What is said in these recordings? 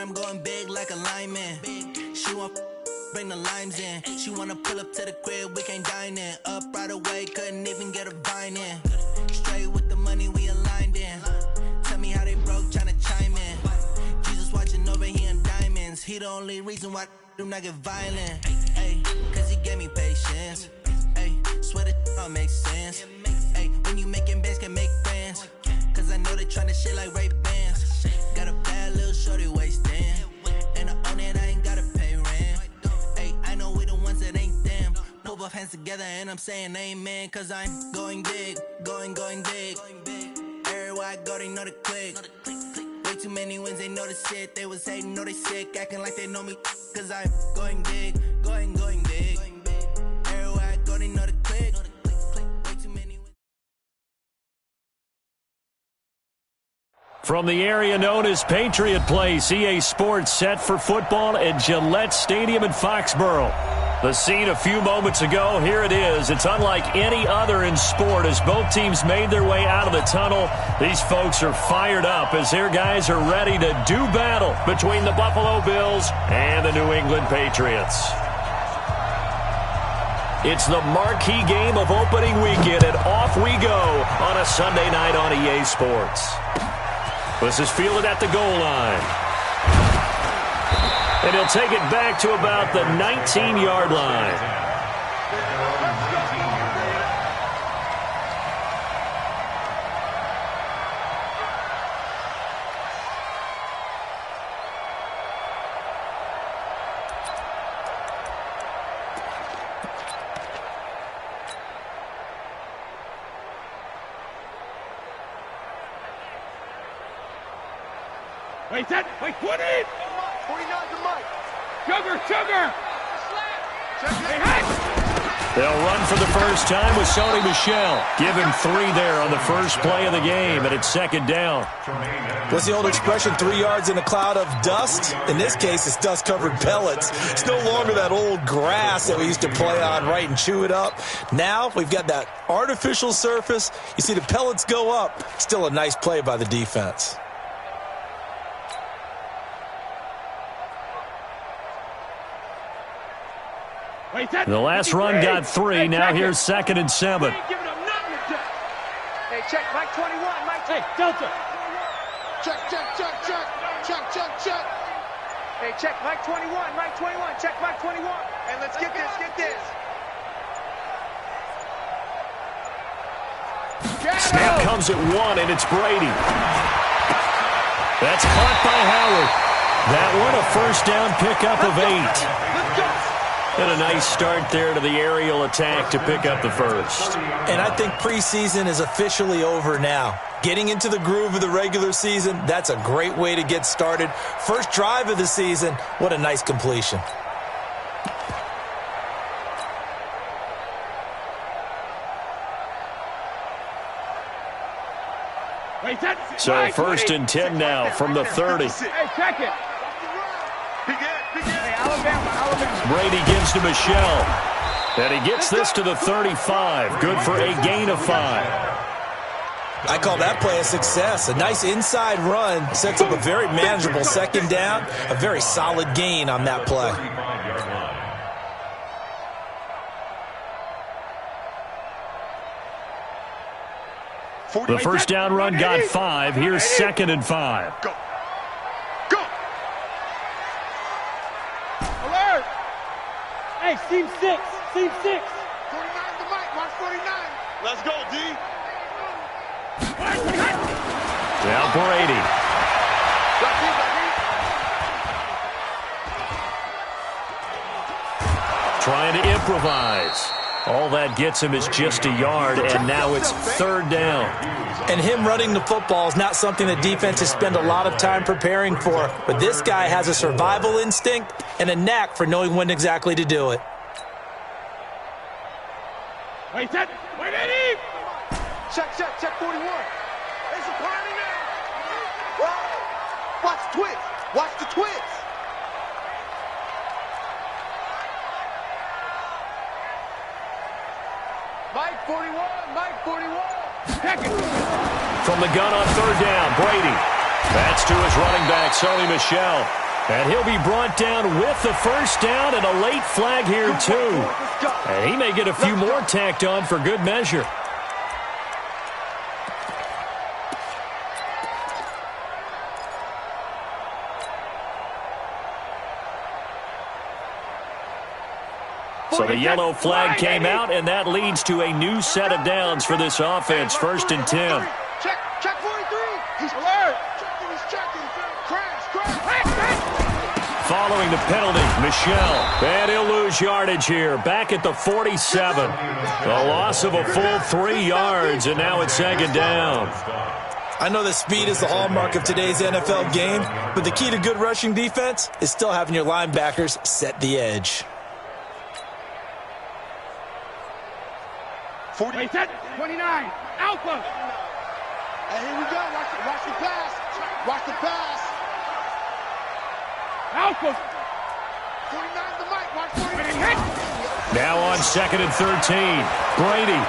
I'm going big like a lineman. She want bring the limes in. She wanna pull up to the crib, we can't dine in. Up right away, couldn't even get a vine in. Straight with the money we aligned in. Tell me how they broke, tryna chime in. Jesus watching over, he in diamonds. He the only reason why do not get violent. Ay, cause he gave me patience. Ay, swear that all makes sense. Ay, when you making bands, can make friends. Cause I know they tryna shit like Ray Bans. Got a bad little shorty wasting. And I own it, I ain't gotta pay rent. Ay, I know we the ones that ain't them. Pull both hands together and I'm saying amen. Cause I'm going big, going big. Everywhere I go, they know the click. Way too many wins, they know the shit. They was hating, know they sick, acting like they know me. Cause I'm going big, going big. Everywhere I go, they know the click. Way too many wins. From the area known as Patriot Place, EA Sports set for football at Gillette Stadium in Foxborough. The scene a few moments ago, here it is. It's unlike any other in sport as both teams made their way out of the tunnel. These folks are fired up as their guys are ready to do battle between the Buffalo Bills and the New England Patriots. It's the marquee game of opening weekend, and off we go on a Sunday night on EA Sports. This is fielded at the goal line. And he'll take it back to about the 19-yard line. Wait, that, wait, what in? 49 to Mike. Sugar. They'll run for the first time with Sony Michel. Give him 3 there on the first play of the game, and it's second down. What's the old expression, 3 yards in a cloud of dust? In this case, it's dust-covered pellets. It's no longer that old grass that we used to play on, right, and chew it up. Now we've got that artificial surface. You see the pellets go up. Still a nice play by the defense. The last run got 3. Now here's 2nd and 7. Hey, check, Mike 21, Mike. Hey, Delta. Check. Hey, check, Mike 21, check, Mike 21. And let's get this. Snap comes at 1, and it's Brady. That's caught by Howard. That one a first down pickup of 8. Let's go. And a nice start there to the aerial attack to pick up the first. And I think preseason is officially over now. Getting into the groove of the regular season, that's a great way to get started. First drive of the season, what a nice completion. So 1st and 10 now from the 30. Hey, check it. Hey, Alabama. Brady gives to Michel. And he gets this to the 35. Good for a gain of 5. I call that play a success. A nice inside run sets up a very manageable second down. A very solid gain on that play. The first down run got 5. Here's 2nd and 5. Go. Alert. Hey, seam 6. 49 to Mike, Mark 49. Let's go, D. Now Brady. Trying to improvise. All that gets him is just a yard, and now it's 3rd down. And him running the football is not something that defenses spend a lot of time preparing for. But this guy has a survival instinct and a knack for knowing when exactly to do it. Wait, Eddie! Check 41. There's a party now. Watch the twist. Mike 41. From the gun on 3rd down, Brady. That's to his running back, Sony Michel. And he'll be brought down with the first down and a late flag here, too. And he may get a few more tacked on for good measure. So the yellow flag came out, and that leads to a new set of downs for this offense. 1st and 10. Check 43. He's alert. He's checking. Following the penalty, Michel. And he'll lose yardage here. Back at the 47. A loss of a full 3 yards, and now it's 2nd down. I know that speed is the hallmark of today's NFL game, but the key to good rushing defense is still having your linebackers set the edge. 40. 29. Alpha. And here we go. Watch the pass. Watch the pass. Alpha. 49 the mic. Watch 49. Now on 2nd and 13. Brady.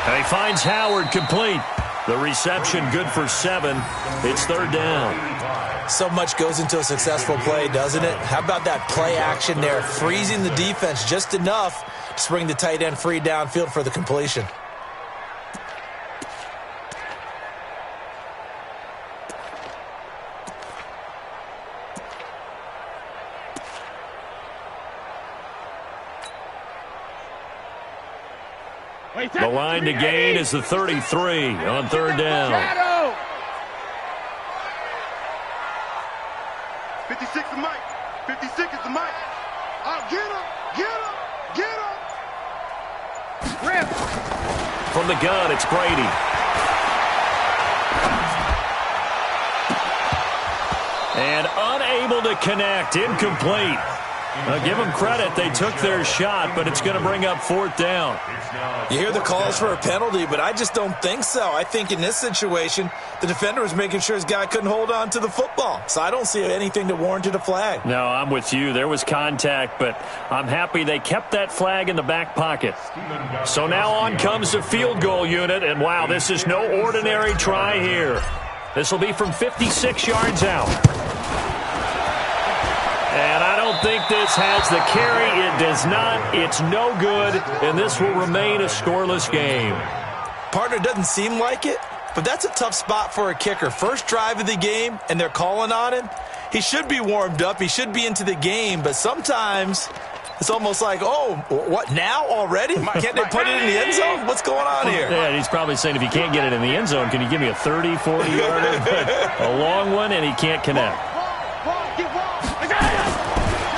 And he finds Howard complete. The reception good for 7. It's 3rd down. So much goes into a successful play, doesn't it? How about that play action there, freezing the defense just enough to bring the tight end free downfield for the completion. The line to gain is the 33 on 3rd down. 56 the mic. 56 is the mic. Oh, get him. Rip. From the gun, it's Brady. And unable to connect. Incomplete. Now, give them credit. They took their shot, but it's going to bring up 4th down. You hear the calls for a penalty, but I just don't think so. I think in this situation, the defender was making sure his guy couldn't hold on to the football. So I don't see anything that warranted a flag. No, I'm with you. There was contact, but I'm happy they kept that flag in the back pocket. So now on comes the field goal unit, and wow, this is no ordinary try here. This will be from 56 yards out. And I don't think this has the carry. It does not. It's no good, and this will remain a scoreless game. Partner, doesn't seem like it, but that's a tough spot for a kicker. First drive of the game, and they're calling on him. He should be warmed up. He should be into the game, but sometimes it's almost like, oh, what, now already? Can't they put it in the end zone? What's going on here? Yeah, he's probably saying, if you can't get it in the end zone, can you give me a 30, 40-yarder? A long one, and he can't connect.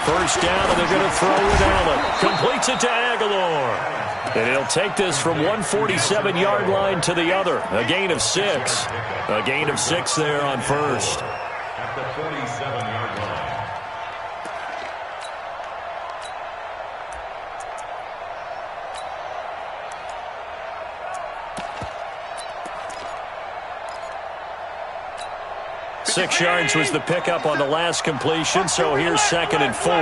First down, and they're going to throw with Allen. Completes it to Aguilar. And he'll take this from 147-yard line to the other. A gain of 6. A gain of 6 there on first. At the 47-yard line. Six yards was the pickup on the last completion, so here's 2nd and 4.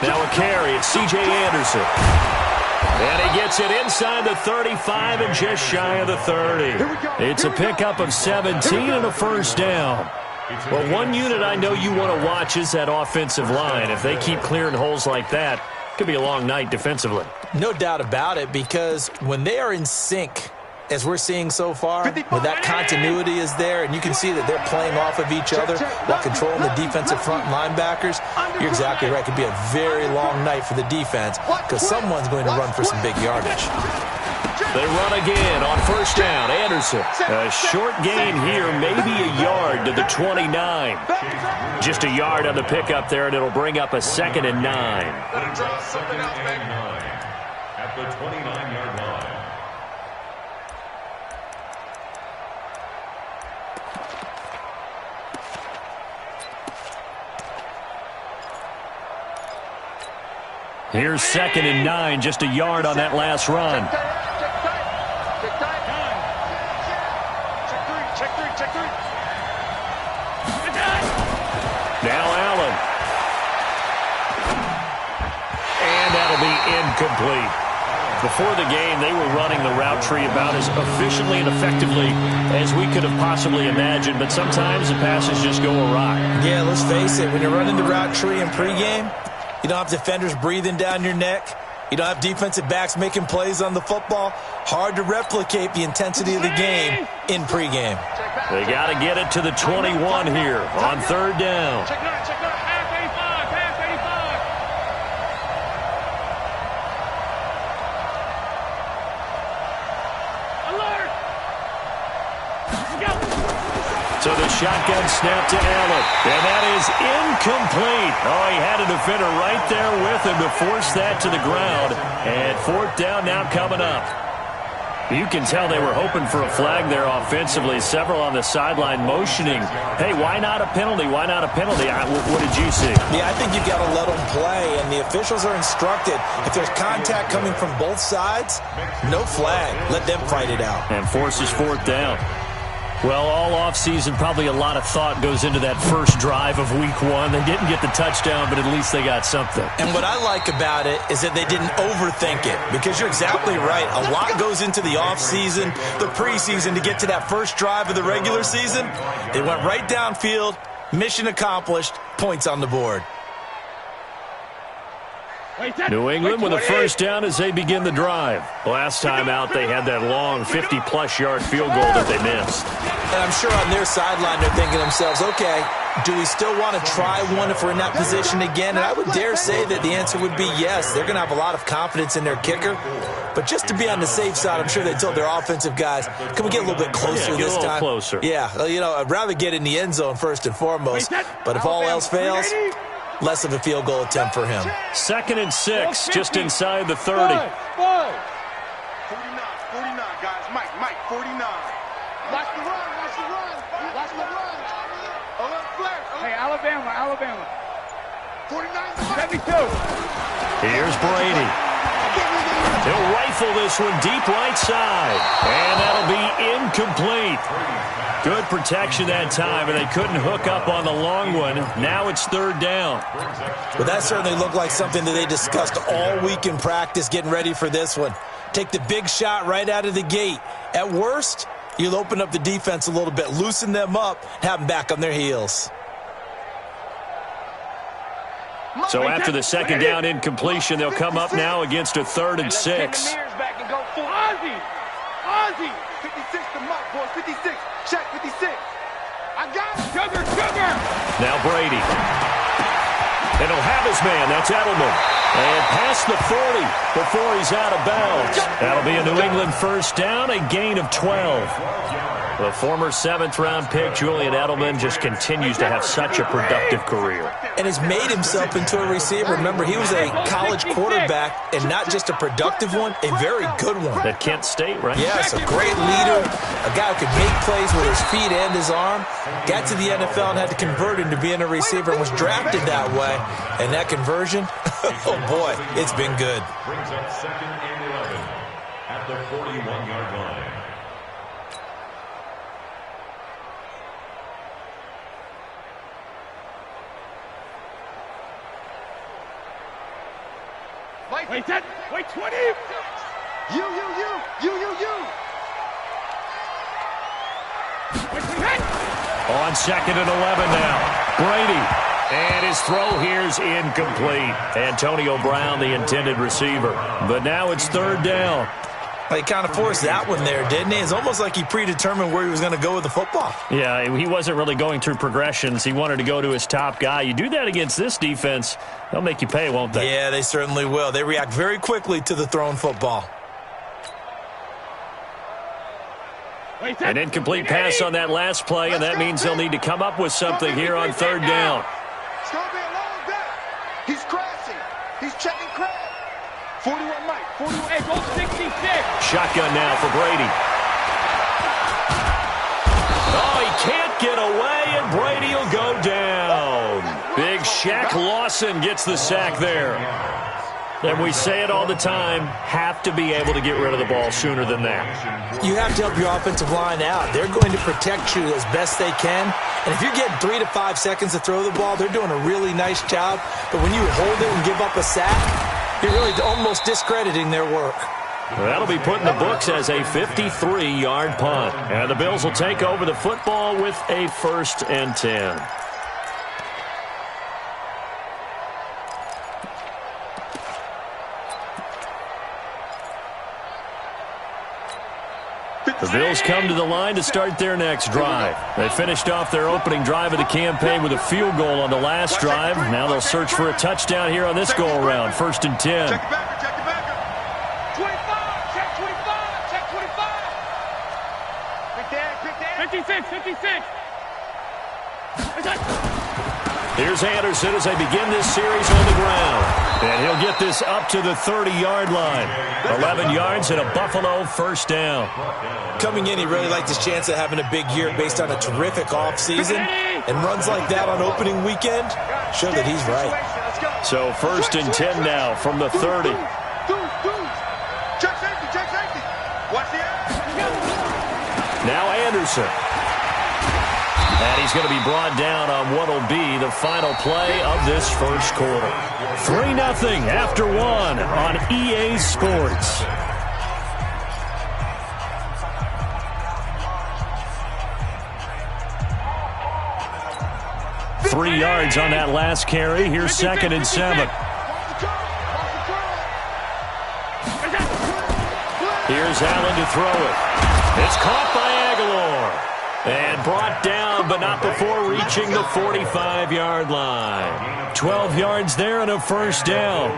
Now a carry, it's C.J. Anderson. And he gets it inside the 35 and just shy of the 30. It's a pickup of 17 and a first down. Well, one unit I know you want to watch is that offensive line. If they keep clearing holes like that, it could be a long night defensively. No doubt about it, because when they are in sync, as we're seeing so far, when that continuity is there, and you can see that they're playing off of each other while controlling the defensive front linebackers, you're exactly right. It could be a very long night for the defense because someone's going to run for some big yardage. They run again on first down. Anderson. A short gain here, maybe a yard to the 29. Just a yard on the pickup there, and it'll bring up a 2nd and 9. At the 29-yard line. Here's 2nd and 9, just a yard on that last run. Now Allen. And that'll be incomplete. Before the game, they were running the route tree about as efficiently and effectively as we could have possibly imagined, but sometimes the passes just go awry. Yeah, let's face it, when you're running the route tree in pregame, you don't have defenders breathing down your neck. You don't have defensive backs making plays on the football. Hard to replicate the intensity of the game in pregame. They got to get it to the 21 here on third down. Check nine, half 85, half 85. Alert! So the shotgun snap to Allen, and that is incomplete. Oh, he had a defender right there with him to force that to the ground. And fourth down now coming up. You can tell they were hoping for a flag there offensively. Several on the sideline motioning, hey, why not a penalty? Why not a penalty? What did you see? Yeah, I think you've got to let them play, and the officials are instructed, if there's contact coming from both sides, no flag. Let them fight it out. And forces fourth down. Well, all offseason, probably a lot of thought goes into that first drive of week one. They didn't get the touchdown, but at least they got something. And what I like about it is that they didn't overthink it, because you're exactly right. A lot goes into the offseason, the preseason, to get to that first drive of the regular season. They went right downfield, mission accomplished, points on the board. New England with a first down as they begin the drive. Last time out, they had that long 50-plus yard field goal that they missed. And I'm sure on their sideline they're thinking to themselves, okay, do we still want to try one if we're in that position again? And I would dare say that the answer would be yes. They're going to have a lot of confidence in their kicker. But just to be on the safe side, I'm sure they told their offensive guys, can we get a little bit closer this time? Closer. Yeah, you know, I'd rather get in the end zone first and foremost. But if all else fails, less of a field goal attempt for him. 2nd and 6, just inside the 30. 49, guys. Mike, 49. Watch the run. Alert flash. Hey, Alabama. 49, 72. Here's Brady. He'll rifle this one deep right side. And that'll be incomplete. Good protection that time, and they couldn't hook up on the long one. Now it's third down. Well, that certainly looked like something that they discussed all week in practice getting ready for this one. Take the big shot right out of the gate. At worst, you'll open up the defense a little bit, loosen them up, have them back on their heels. So after the second down incompletion, they'll come up now against a 3rd and 6. Ozzy. 56 to Mike, boy. 56. Check 56. I got it. Sugar. Now Brady. And he'll have his man. That's Edelman. And past the 40 before he's out of bounds. That'll be a New England first down, a gain of 12. The former 7th-round pick, Julian Edelman, just continues to have such a productive career. And has made himself into a receiver. Remember, he was a college quarterback, and not just a productive one, a very good one. At Kent State, right? Yes, a great leader, a guy who could make plays with his feet and his arm. Got to the NFL and had to convert into being a receiver and was drafted that way. And that conversion, oh boy, it's been good. Brings up 2nd and 11 at the 41-yard line. Wait, 20. You. On 2nd and 11 now. Brady. And his throw here's incomplete. Antonio Brown, the intended receiver. But now it's 3rd down. He kind of forced that one there, didn't he? It's almost like he predetermined where he was going to go with the football. Yeah, he wasn't really going through progressions. He wanted to go to his top guy. You do that against this defense, they'll make you pay, won't they? Yeah, they certainly will. They react very quickly to the thrown football. An incomplete pass on that last play, and that means they'll need to come up with something here on 3rd down. It's going to be a long day. He's crashing. He's checking crash. 41 Mike. 41. Hey, go 66. Shotgun now for Brady. Oh, he can't get away, and Brady will go down. Big Shaq Lawson gets the sack there. And we say it all the time, have to be able to get rid of the ball sooner than that. You have to help your offensive line out. They're going to protect you as best they can. And if you're getting 3 to 5 seconds to throw the ball, they're doing a really nice job. But when you hold it and give up a sack, you're really almost discrediting their work. That'll be put in the books as a 53-yard punt. And the Bills will take over the football with a 1st and 10. The Bills come to the line to start their next drive. They finished off their opening drive of the campaign with a field goal on the last drive. Now they'll search for a touchdown here on this go-around. 1st and 10. Check it back, check it back. 25, check 25, check 25. 56. Here's Anderson as they begin this series on the ground. And he'll get this up to the 30-yard line. 11 yards and a Buffalo 1st down. Coming in, he really liked his chance of having a big year based on a terrific offseason. And runs like that on opening weekend show that he's right. So 1st and 10 now from the 30. Check safety. Watch the action. Now Anderson. And he's going to be brought down on what will be the final play of this first quarter. 3-0 after 1 on EA Sports. Three yards on that last carry. Here's 2nd and 7. Here's Allen to throw it. It's caught by Aguilar. And brought down, but not before reaching the 45-yard line. 12 yards there and a 1st down.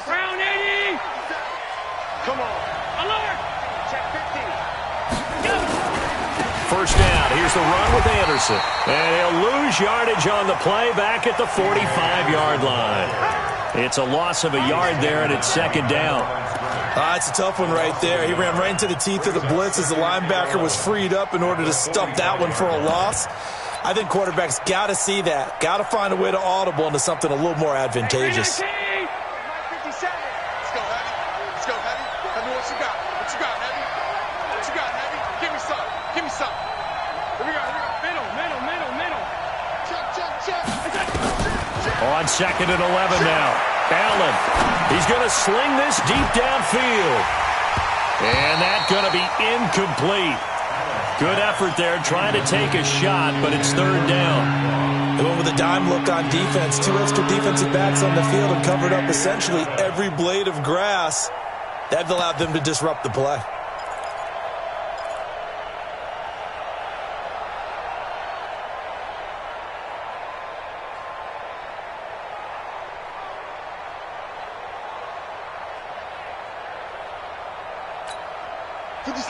Round 80. Come on. Alert. Check 50. Go. 1st down. Here's the run with Anderson. And he'll lose yardage on the play back at the 45-yard line. It's a loss of a yard there, and it's 2nd down. It's a tough one right there. He ran right into the teeth of the blitz as the linebacker was freed up in order to stuff that one for a loss. I think quarterbacks got to see that. Got to find a way to audible into something a little more advantageous. On 2nd and 11 now. Allen. He's going to sling this deep downfield. And that's going to be incomplete. Good effort there trying to take a shot, but it's 3rd down. They went with a dime look on defense. 2 extra defensive backs on the field and covered up essentially every blade of grass. That allowed them to disrupt the play.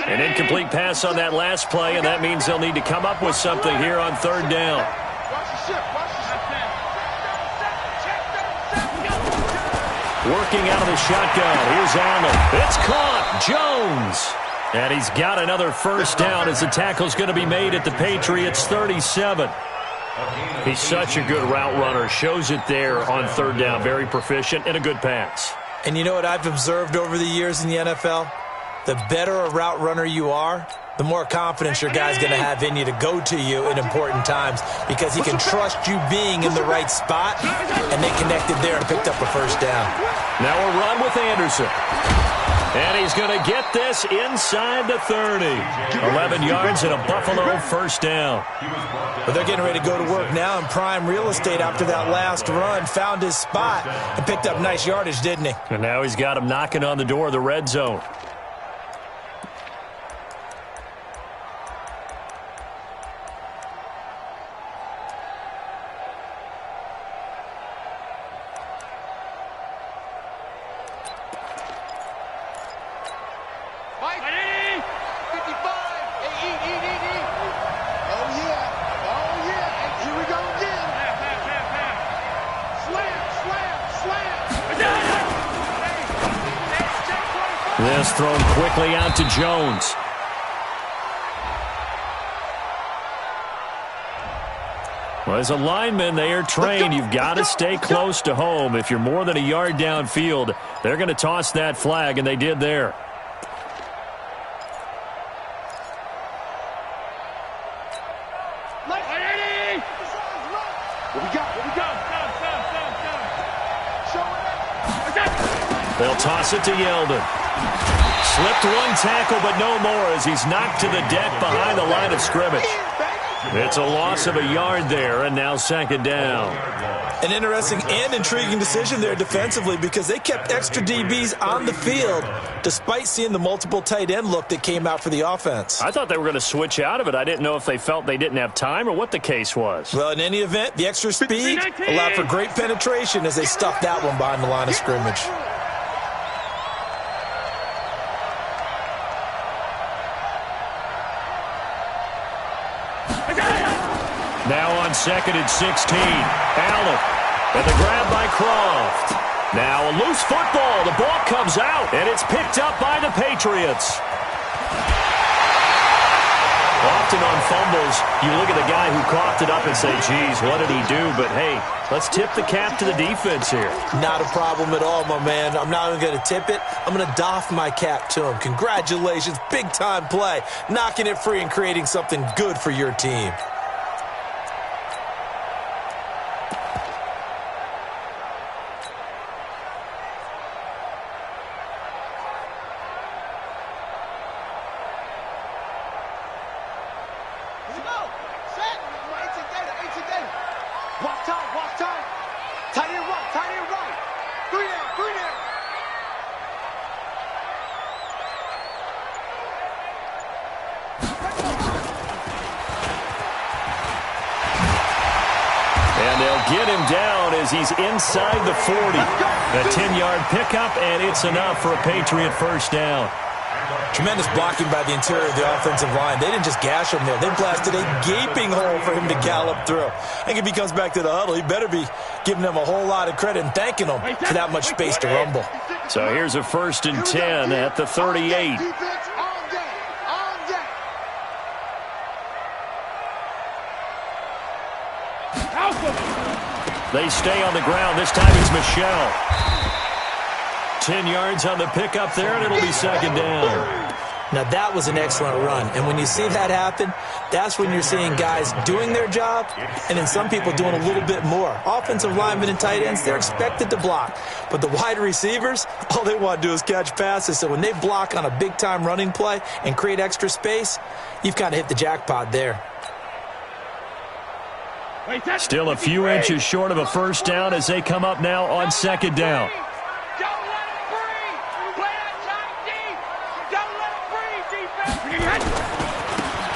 An incomplete pass on that last play, and that means they'll need to come up with something here on 3rd down. Working out of the shotgun. Here's Allen. It's caught. Jones. And he's got another 1st down as the tackle's going to be made at the Patriots 37. He's such a good route runner. Shows it there on 3rd down. Very proficient and a good pass. And you know what I've observed over the years in the NFL? The better a route runner you are, the more confidence your guy's going to have in you to go to you in important times because he can trust you being in the right spot, and they connected there and picked up a 1st down. Now a run with Anderson. And he's going to get this inside the 30. 11 yards and a Buffalo 1st down. But they're getting ready to go to work now in prime real estate after that last run. Found his spot and picked up nice yardage, didn't he? And now he's got him knocking on the door of the red zone. This thrown quickly out to Jones. Well, as a lineman, they are trained. You've got to stay close to home. If you're more than a yard downfield, they're going to toss that flag, and they did there. They'll toss it to Yeldon. Slipped one tackle, but no more as he's knocked to the deck behind the line of scrimmage. It's a loss of a yard there, and now second down. An interesting and intriguing decision there defensively because they kept extra DBs on the field despite seeing the multiple tight end look that came out for the offense. I thought they were going to switch out of it. I didn't know if they felt they didn't have time or what the case was. Well, in any event, the extra speed allowed for great penetration as they stuffed that one behind the line of scrimmage. Now on second and 16, Allen, and the grab by Croft. Now a loose football. The ball comes out, and it's picked up by the Patriots. Often on fumbles, you look at the guy who coughed it up and say, geez, what did he do? But, hey, let's tip the cap to the defense here. Not a problem at all, my man. I'm not even going to tip it. I'm going to doff my cap to him. Congratulations, big-time play. Knocking it free and creating something good for your team. Get him down as he's inside the 40. A 10-yard pickup, and it's enough for a Patriot first down. Tremendous blocking by the interior of the offensive line. They didn't just gash him there. They blasted a gaping hole for him to gallop through. I think if he comes back to the huddle, he better be giving them a whole lot of credit and thanking them for that much space to rumble. So here's a 1st and 10 at the 38. They stay on the ground. This time it's Michelle. 10 yards on the pickup there, and it'll be second down. Now, that was an excellent run. And when you see that happen, that's when you're seeing guys doing their job and then some people doing a little bit more. Offensive linemen and tight ends, they're expected to block. But the wide receivers, all they want to do is catch passes. So when they block on a big-time running play and create extra space, you've kind of hit the jackpot there. Still a few inches short of a first down as they come up now on second down.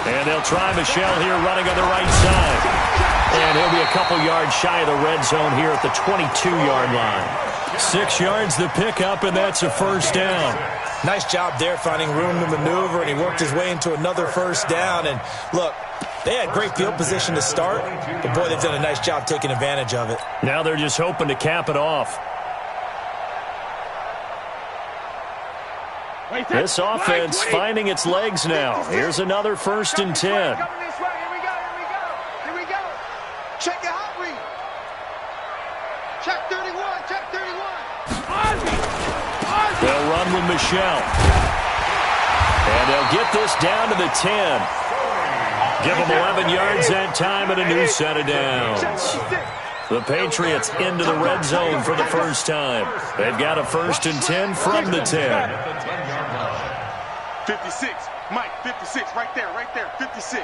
And they'll try Michelle here running on the right side. And he'll be a couple yards shy of the red zone here at the 22-yard line. 6 yards the pickup, and that's a first down. Nice job there finding room to maneuver, and he worked his way into another first down. And look, they had great field position to start, but boy, they've done a nice job taking advantage of it. Now they're just hoping to cap it off. This offense finding its legs now. Here's another 1st and 10. Here we go. Check the hot read. Check 31. Check 31. They'll run with Michelle. And they'll get this down to the 10. Give them 11 yards that time and a new set of downs. The Patriots into the red zone for the first time. They've got a 1st and 10 from the 10. 56. Mike, 56. Right there. 56.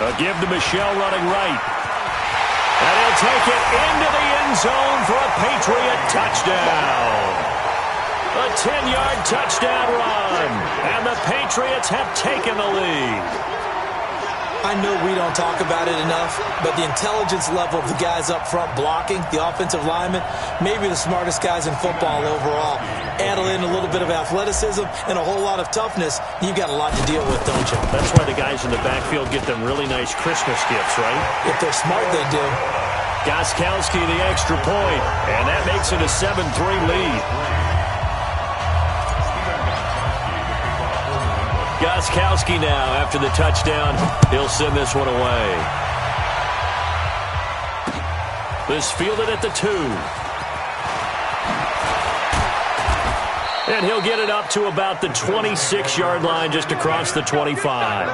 A give to Michelle running right. And he'll take it into the end zone for a Patriot touchdown. A 10-yard touchdown run. And the Patriots have taken the lead. I know we don't talk about it enough, but the intelligence level of the guys up front blocking, the offensive linemen, maybe the smartest guys in football overall. Add in a little bit of athleticism and a whole lot of toughness, you've got a lot to deal with, don't you? That's why the guys in the backfield get them really nice Christmas gifts, right? If they're smart, they do. Gostkowski the extra point, and that makes it a 7-3 lead. Gostkowski now, after the touchdown, he'll send this one away. This fielded at the 2. And he'll get it up to about the 26-yard line, just across the 25.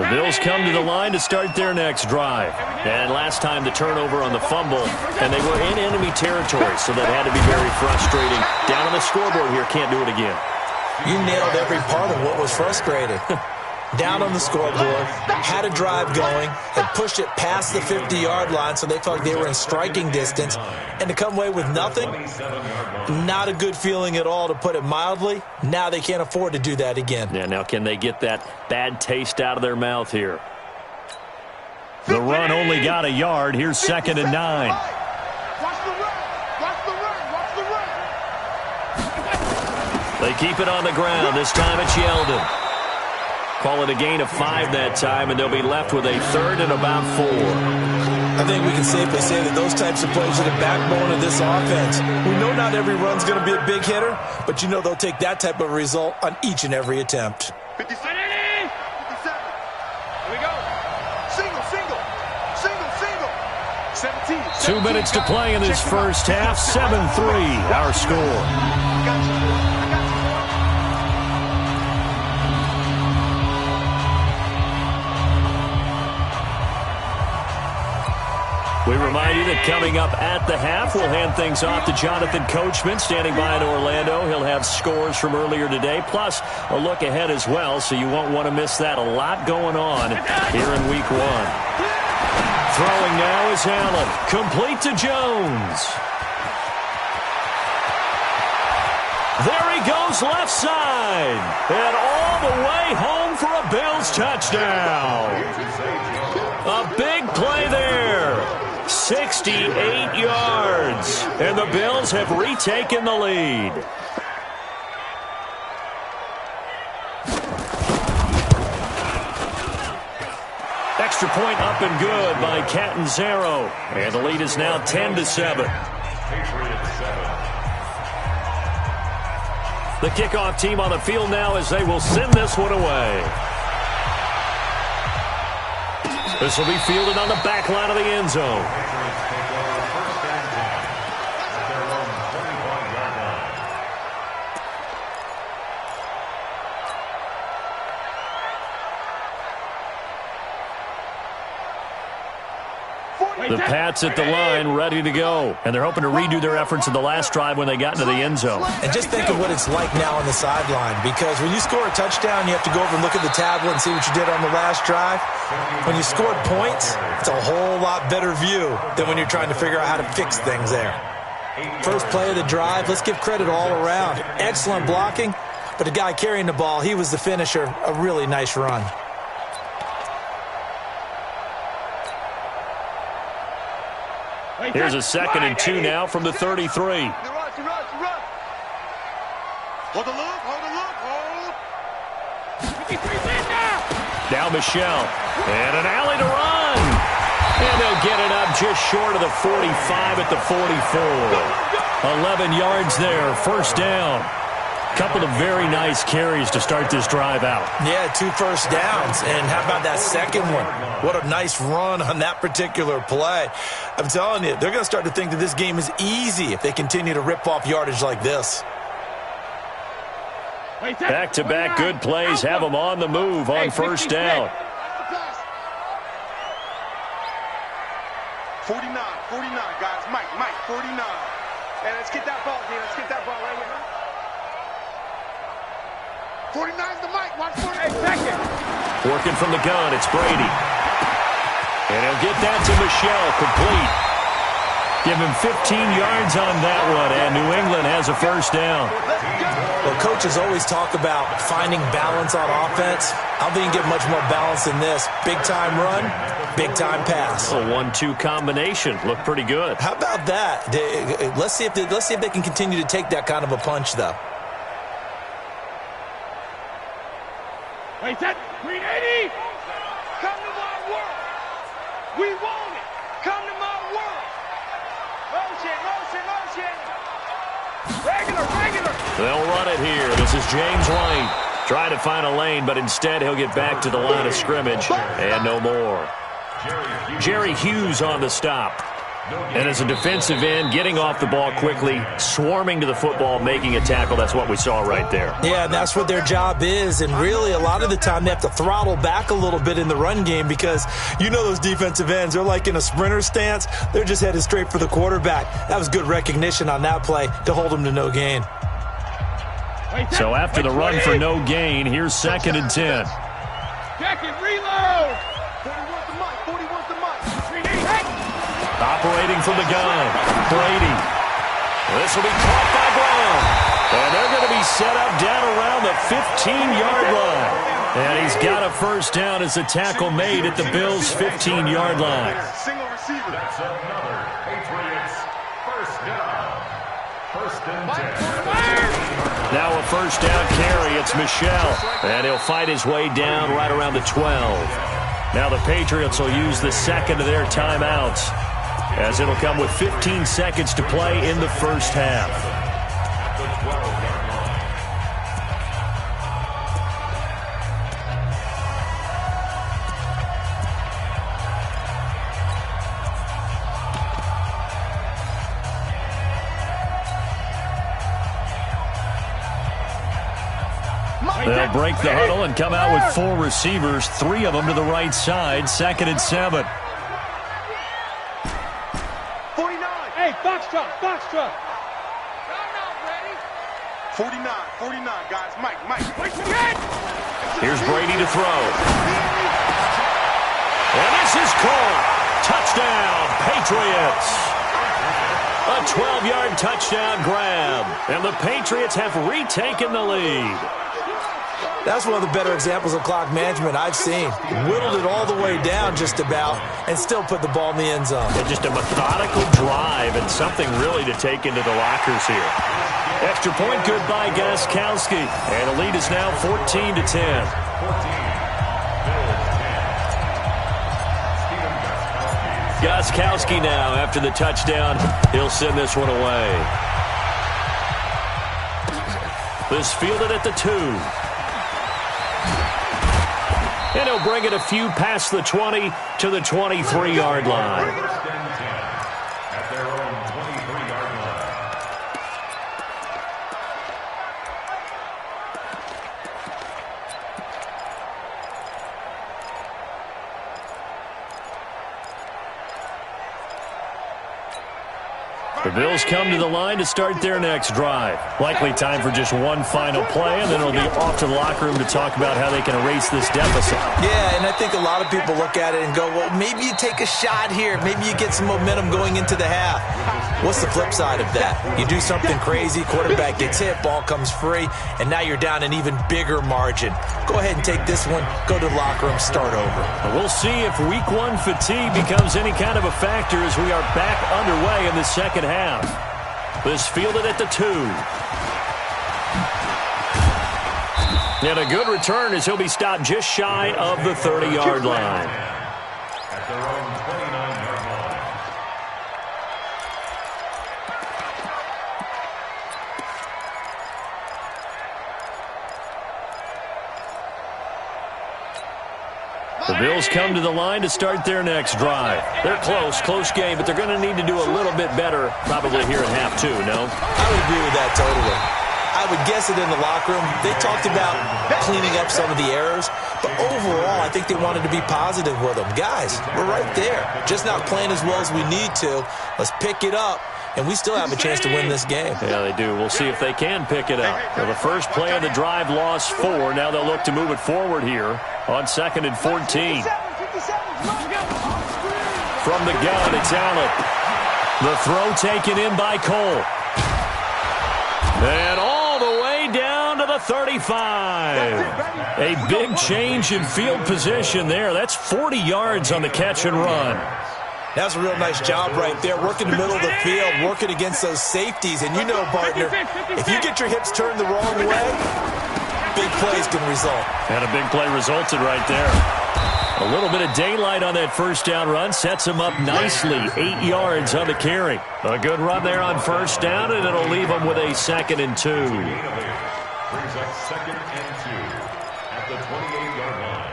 The Bills come to the line to start their next drive. And last time the turnover on the fumble, and they were in enemy territory, so that had to be very frustrating. Down on the scoreboard here, can't do it again. You nailed every part of what was frustrating. Down on the scoreboard, had a drive going, and pushed it past the 50-yard line so they felt like they were in striking distance. And to come away with nothing, not a good feeling at all, to put it mildly. Now they can't afford to do that again. Yeah, now can they get that bad taste out of their mouth here? The run only got a yard. Here's 2nd and 9. Watch the run. Watch the run. Watch the run. They keep it on the ground. This time it's Yeldon. Call it a gain of 5 that time, and they'll be left with a 3rd and about 4. I think we can safely say that those types of plays are the backbone of this offense. We know not every run's going to be a big hitter, but you know they'll take that type of result on each and every attempt. 57. 57. Here we go. Single, single. Single, single. 17. 2 minutes to play in this first half. 7-3, our score. I got you. I got you. We remind you that coming up at the half, we'll hand things off to Jonathan Coachman standing by in Orlando. He'll have scores from earlier today, plus a look ahead as well, so you won't want to miss that. A lot going on here in Week 1. Throwing now is Allen. Complete to Jones. There he goes left side. And all the way home for a Bills touchdown. A big play there. 68 yards. And the Bills have retaken the lead. Extra point up and good by Catanzaro. And the lead is now 10-7. The kickoff team on the field now as they will send this one away. This will be fielded on the back line of the end zone. The Pats at the line, ready to go. And they're hoping to redo their efforts in the last drive when they got into the end zone. And just think of what it's like now on the sideline, because when you score a touchdown, you have to go over and look at the tablet and see what you did on the last drive. When you scored points, it's a whole lot better view than when you're trying to figure out how to fix things there. First play of the drive, let's give credit all around. Excellent blocking, but the guy carrying the ball, he was the finisher. A really nice run. Here's a 2nd and 2 now from the 33. Hold the look, hold the look, hold. Now Michelle. And an alley to run. And they'll get it up just short of the 45 at the 44. 11 yards there, first down. Couple of very nice carries to start this drive out. Yeah, 2 first downs. And how about that second one? What a nice run on that particular play. I'm telling you, they're going to start to think that this game is easy if they continue to rip off yardage like this. Back-to-back good plays have them on the move on first down. 49, guys. Mike, 49. And let's get that ball, Dean. Let's get that ball right here. 49's the mic. Watch 48 seconds. Working from the gun, it's Brady. And he'll get that to Michelle, complete. Give him 15 yards on that one, and New England has a first down. Well, coaches always talk about finding balance on offense. I don't think you get much more balance than this. Big-time run, big-time pass. A 1-2 combination. Looked pretty good. How about that? Let's see if they can continue to take that kind of a punch, though. Wait, that 380. Come to my world. We want it. Come to my world. Motion. Regular. They'll run it here. This is James White. Trying to find a lane, but instead he'll get back to the line of scrimmage. And no more. Jerry Hughes on the stop. And as a defensive end, getting off the ball quickly, swarming to the football, making a tackle, that's what we saw right there. Yeah, and that's what their job is. And really, a lot of the time, they have to throttle back a little bit in the run game because you know those defensive ends, they're like in a sprinter stance. They're just headed straight for the quarterback. That was good recognition on that play to hold them to no gain. So after the run for no gain, here's 2nd and 10. Check it, reload! 41's the mic, 41's the mic. Operating from the gun, Brady. This will be caught by Brown. And they're going to be set up down around the 15-yard line. And he's got a first down as the tackle made at the Bills' 15-yard line. Single receiver. That's another Patriots first down. 1st and 10. Now a first down carry. It's Michel. And he'll fight his way down right around the 12. Now the Patriots will use the second of their timeouts, as it'll come with 15 seconds to play in the first half. They'll break the huddle and come out with 4 receivers, 3 of them to the right side, 2nd and 7. 49. Hey, Foxtrot, Foxtrot. Timeout, ready? 49, guys. Mike. Here's Brady to throw. And this is caught. Touchdown, Patriots. A 12-yard touchdown grab. And the Patriots have retaken the lead. That's one of the better examples of clock management I've seen. Whittled it all the way down just about and still put the ball in the end zone. And just a methodical drive and something really to take into the lockers here. Extra point good by Gostkowski. And the lead is now 14-10. Gostkowski now after the touchdown. He'll send this one away. This fielded at the 2. And he'll bring it a few past the 20 to the 23-yard line. At their own 23-yard line. The Bills come to the line to start their next drive. Likely time for just one final play, and then it'll be off to the locker room to talk about how they can erase this deficit. Yeah, and I think a lot of people look at it and go, well, maybe you take a shot here. Maybe you get some momentum going into the half. What's the flip side of that? You do something crazy, quarterback gets hit, ball comes free, and now you're down an even bigger margin. Go ahead and take this one, go to the locker room, start over. We'll see if week 1 fatigue becomes any kind of a factor as we are back underway in the second half. This fielded at the 2. And a good return as he'll be stopped just shy of the 30-yard line. At their own 29-yard line. The Bills come to the line to start their next drive. They're close game, but they're going to need to do a little bit better probably here in half 2, no? I would agree with that totally. I would guess it in the locker room. They talked about cleaning up some of the errors, but overall, I think they wanted to be positive with them. Guys, we're right there. Just not playing as well as we need to. Let's pick it up, and we still have a chance to win this game. Yeah, they do. We'll see if they can pick it up. Well, the first play of the drive lost 4. Now they'll look to move it forward here on 2nd and 14. From the gun, it's Allen. The throw taken in by Cole. And all the way down to the 35. A big change in field position there. That's 40 yards on the catch and run. That's a real nice job right there, working the middle of the field, working against those safeties. And you know, partner, if you get your hips turned the wrong way, big plays can result. And a big play resulted right there. A little bit of daylight on that first down run sets him up nicely. 8 yards on the carry. A good run there on first down, and it'll leave him with a 2nd and 2. Brings up 2nd and 2 at the 28-yard line.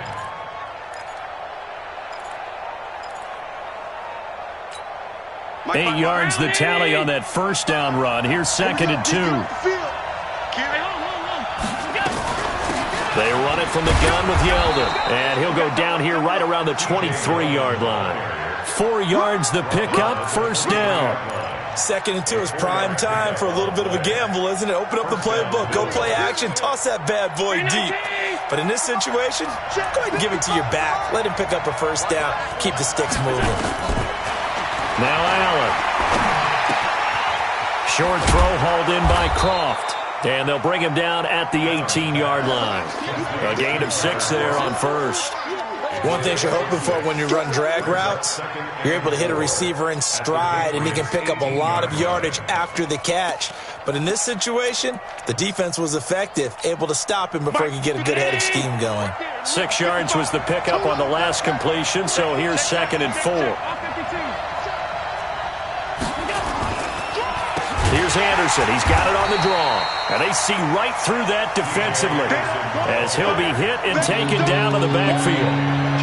8 yards the tally on that first down run. Here's 2nd and 2. They run it from the gun with Yeldon. And he'll go down here right around the 23-yard line. 4 yards the pickup, first down. 2nd and 2 is prime time for a little bit of a gamble, isn't it? Open up the playbook, go play action, toss that bad boy deep. But in this situation, go ahead and give it to your back. Let him pick up a first down. Keep the sticks moving. Now Allen. Short throw hauled in by Croft. And they'll bring him down at the 18-yard line. A gain of 6 there on first. One thing you're hoping for when you run drag routes, you're able to hit a receiver in stride, and he can pick up a lot of yardage after the catch. But in this situation, the defense was effective, able to stop him before he could get a good head of steam going. 6 yards was the pickup on the last completion, so here's 2nd and 4. Here's Anderson. He's got it on the draw. And they see right through that defensively as he'll be hit and taken down in the backfield.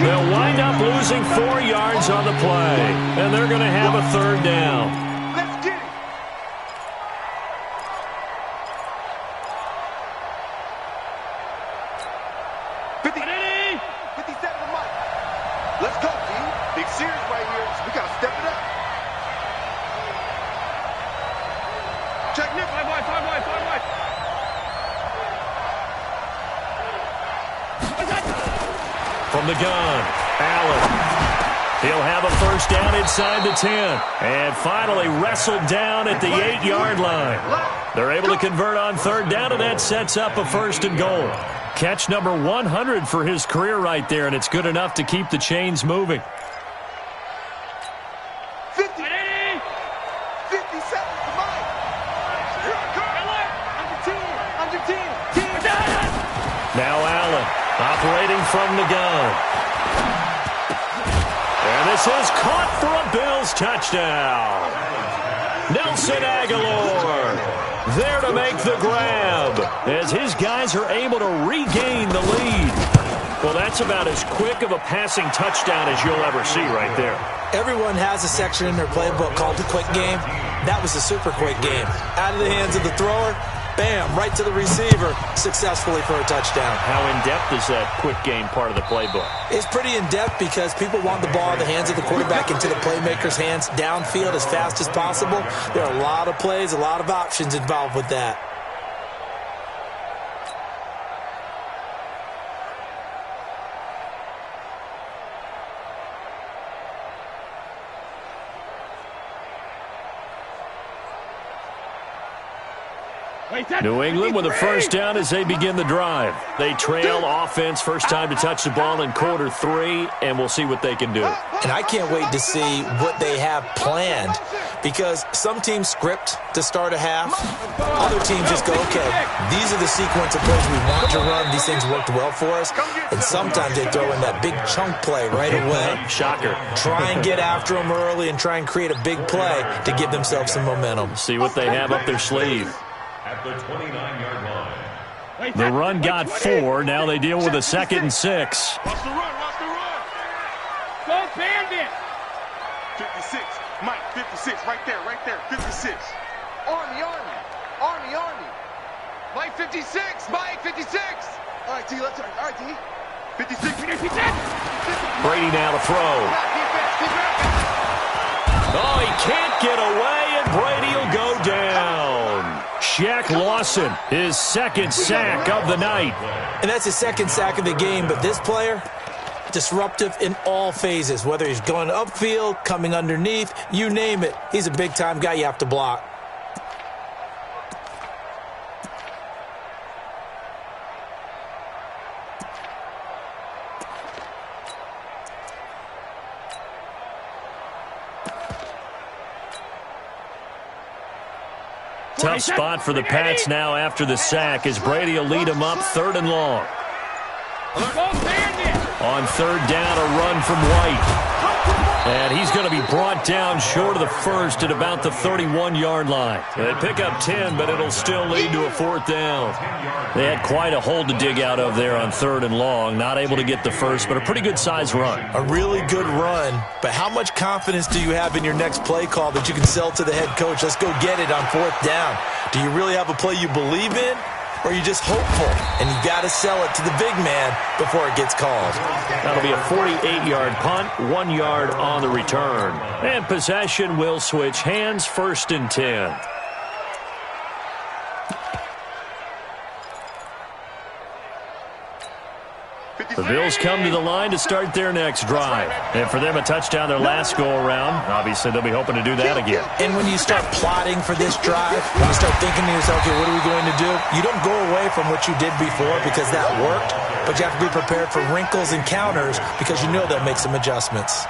They'll wind up losing 4 yards on the play, and they're going to have a third down. Let's get it. Let's go, team. Big series right here. We got to step it up. Check Nick. 5 wide. From the gun, Allen. He'll have a first down inside the 10. And finally wrestled down at the 8-yard line. They're able to convert on third down, and that sets up a 1st and goal. Catch number 100 for his career right there, and it's good enough to keep the chains moving. 50. 57. Come on. Under 10. Now Allen operating from the gun. And this is caught for a Bills touchdown. Nelson Aguilar there to make the grab as his guys are able to regain the lead. Well, that's about as quick of a passing touchdown as you'll ever see right there. Everyone has a section in their playbook called the quick game. That was a super quick game. Out of the hands of the thrower, bam, right to the receiver, successfully for a touchdown. How in-depth is that quick game part of the playbook? It's pretty in-depth because people want the ball in the hands of the quarterback into the playmaker's hands downfield as fast as possible. There are a lot of plays, a lot of options involved with that. New England with a first down as they begin the drive. They trail offense, first time to touch the ball in quarter 3, and we'll see what they can do. And I can't wait to see what they have planned because some teams script to start a half. Other teams just go, okay, these are the sequence of plays we want to run. These things worked well for us. And sometimes they throw in that big chunk play right away. Shocker. Try and get after them early and try and create a big play to give themselves some momentum. See what they have up their sleeve. At the 29-yard line. The run got 4. Now they deal with a 2nd and 6. Watch the run. Go Bandit. 56. Mike, 56. Right there. 56. Army. Mike, 56. Mike, 56. All right, T, let's turn. All right, T. 56. Brady now to throw. Oh, he can't get away, and Brady will go down. Shaq Lawson, his 2nd sack of the night. And that's his 2nd sack of the game, but this player, disruptive in all phases, whether he's going upfield, coming underneath, you name it. He's a big-time guy you have to block. Tough spot for the Pats now after the sack as Brady will lead them up 3rd and long. On 3rd down, a run from White. And he's going to be brought down short of the first at about the 31-yard line. They pick up 10, but it'll still lead to a 4th down. They had quite a hole to dig out of there on 3rd and long. Not able to get the first, but a pretty good-sized run. A really good run, but how much confidence do you have in your next play call that you can sell to the head coach? Let's go get it on 4th down. Do you really have a play you believe in? Or are you just hopeful, and you got to sell it to the big man before it gets called? That'll be a 48-yard punt, 1 yard on the return. And possession will switch hands, 1st and 10. The Bills come to the line to start their next drive. And for them, a touchdown their last go-around. Obviously, they'll be hoping to do that again. And when you start plotting for this drive, when you start thinking to yourself, okay, what are we going to do? You don't go away from what you did before because that worked, but you have to be prepared for wrinkles and counters because you know they'll make some adjustments.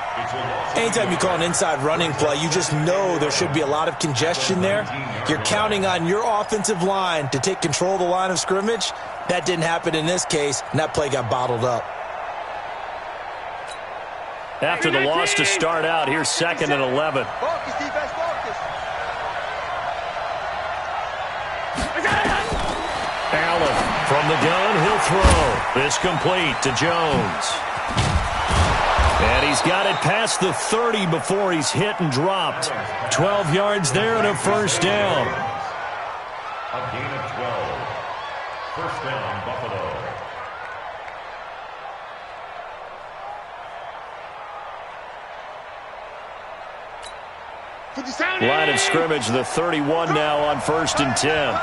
Anytime you call an inside running play, you just know there should be a lot of congestion there. You're counting on your offensive line to take control of the line of scrimmage. That didn't happen in this case, and that play got bottled up. After the loss to start out, here's 2nd and 11. Focus, defense, focus. Allen from the gun, he'll throw. This complete to Jones. And he's got it past the 30 before he's hit and dropped. 12 yards there and a 1st down. A gain of 12. 1st down, Buffalo. Line of scrimmage, the 31 now on 1st and 10.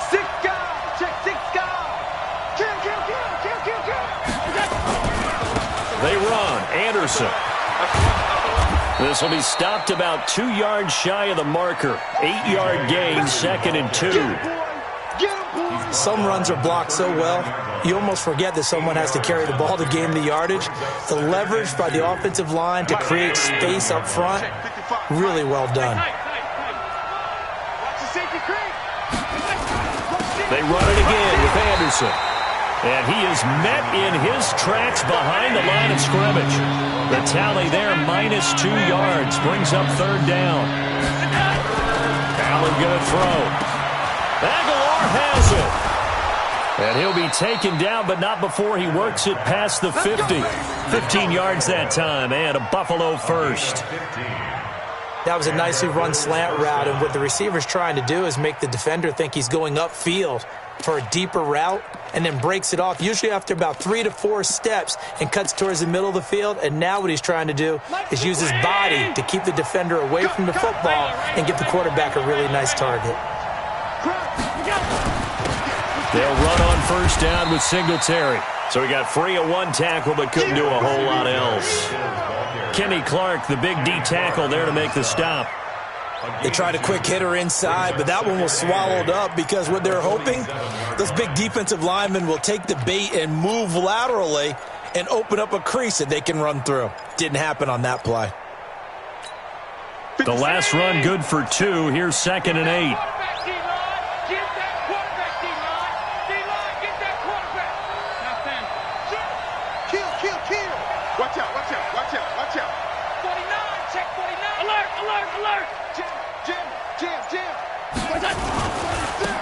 6 guys, check 6 guys. Kill. They run. Anderson. This will be stopped about 2 yards shy of the marker. 8-yard gain, 2nd and 2. Some runs are blocked so well, you almost forget that someone has to carry the ball to gain the yardage. The leverage by the offensive line to create space up front, really well done. They run it again with Anderson. And he is met in his tracks behind the line of scrimmage. The tally there, -2 yards, brings up 3rd down. Allen going to throw. Aguilar has it. And he'll be taken down, but not before he works it past the 50. 15 yards that time, and a Buffalo first. That was a nicely run slant route, and what the receiver's trying to do is make the defender think he's going upfield for a deeper route, and then breaks it off, usually after about 3 to 4 steps, and cuts towards the middle of the field. And now what he's trying to do is use his body to keep the defender away from the football and give the quarterback a really nice target. They'll run on 1st down with Singletary. So he got free of 1 tackle, but couldn't do a whole lot else. Kenny Clark, the big D tackle there to make the stop. They tried a quick hitter inside, but that one was swallowed up because what they're hoping, those big defensive linemen will take the bait and move laterally and open up a crease that they can run through. Didn't happen on that play. The last run good for 2. Here's 2nd and 8.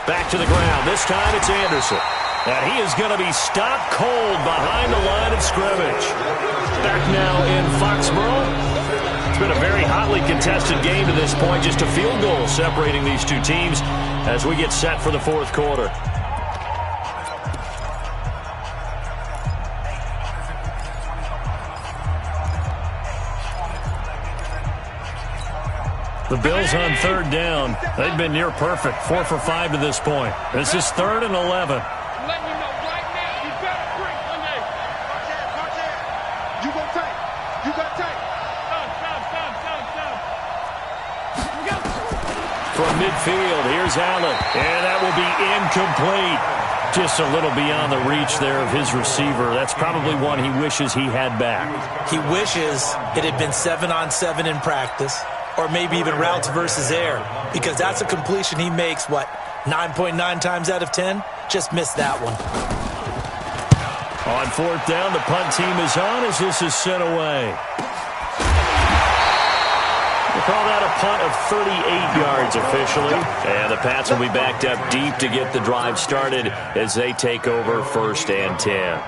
Back to the ground. This time it's Anderson. And he is going to be stopped cold behind the line of scrimmage. Back now in Foxborough. It's been a very hotly contested game to this point. Just a field goal separating these two teams as we get set for the 4th quarter. The Bills on 3rd down. They've been near perfect. 4 for 5 to this point. This is 3rd and 11. Letting you know right now, you better bring Monday. Watch out. You go tight. You got tight. Stop. From midfield, here's Allen. And that will be incomplete. Just a little beyond the reach there of his receiver. That's probably one he wishes he had back. He wishes it had been 7-on-7 in practice, or maybe even routes versus air, because that's a completion he makes, 9.9 times out of 10? Just missed that one. On fourth down, the punt team is on as this is sent away. We'll call that a punt of 38 yards officially. And the Pats will be backed up deep to get the drive started as they take over 1st and 10.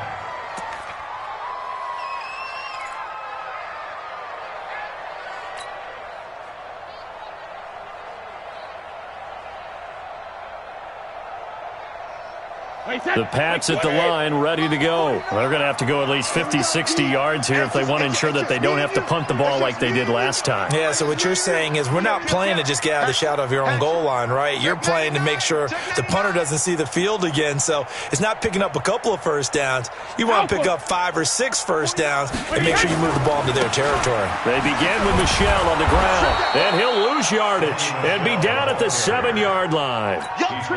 The Pats at the line, ready to go. They're going to have to go at least 50, 60 yards here if they want to ensure that they don't have to punt the ball like they did last time. Yeah, so what you're saying is we're not playing to just get out of the shadow of your own goal line, right? You're playing to make sure the punter doesn't see the field again. So it's not picking up a couple of first downs. You want to pick up 5 or 6 first downs and make sure you move the ball into their territory. They begin with Michel on the ground, and he'll lose yardage and be down at the 7-yard line.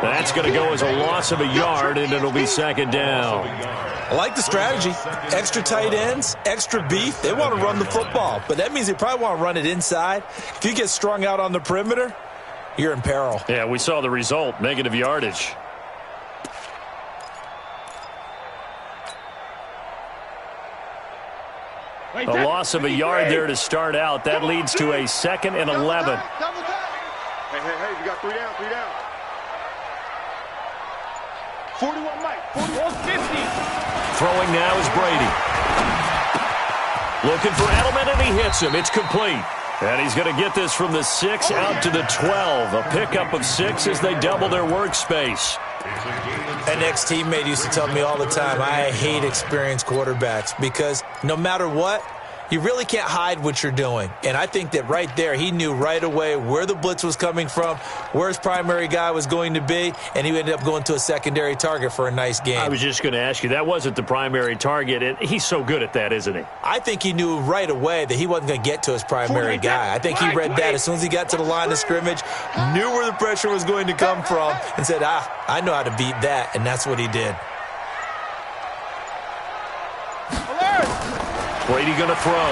That's going to go as a loss of a yard, and it'll be 2nd down. I like the strategy. Extra tight ends, extra beef. They want to run the football, but that means they probably want to run it inside. If you get strung out on the perimeter, you're in peril. Yeah, we saw the result, negative yardage. A loss of a yard there to start out. That leads to a 2nd and 11. Hey, you got 3 down, 3 down. 41 Mike, 41 50. Throwing now is Brady. Looking for Edelman, and he hits him. It's complete. And he's going to get this from the 6 out to the 12. A pickup of 6 as they double their workspace. An ex-teammate used to tell me all the time, I hate experienced quarterbacks because no matter what, you really can't hide what you're doing. And I think that right there, he knew right away where the blitz was coming from, where his primary guy was going to be, and he ended up going to a secondary target for a nice game. I was just going to ask you, that wasn't the primary target. And he's so good at that, isn't he? I think he knew right away that he wasn't going to get to his primary guy. I think he read that as soon as he got to the line of scrimmage, knew where the pressure was going to come from, and said, I know how to beat that, and that's what he did. Brady going to throw.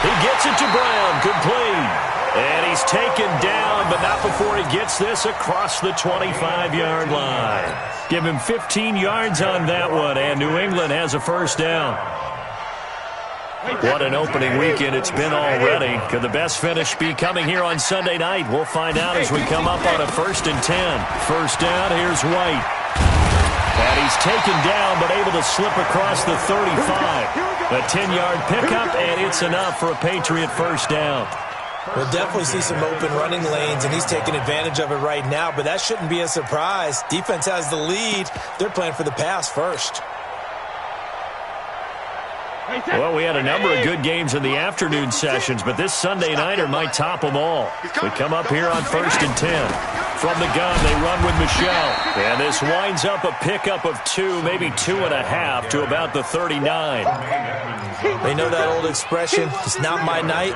He gets it to Brown, complete. And he's taken down, but not before he gets this across the 25-yard line. Give him 15 yards on that one, and New England has a 1st down. What an opening weekend it's been already. Could the best finish be coming here on Sunday night? We'll find out as we come up on a 1st and 10. 1st down, here's White. And he's taken down, but able to slip across the 35. A 10-yard pickup, and it's enough for a Patriot 1st down. We'll definitely see some open running lanes, and he's taking advantage of it right now, but that shouldn't be a surprise. Defense has the lead. They're playing for the pass first. Well, we had a number of good games in the afternoon sessions, but this Sunday nighter might top them all. We come up here on 1st and 10. From the gun, they run with Michel. And this winds up a pickup of 2, maybe 2.5 to about the 39. They know that old expression, it's not my night.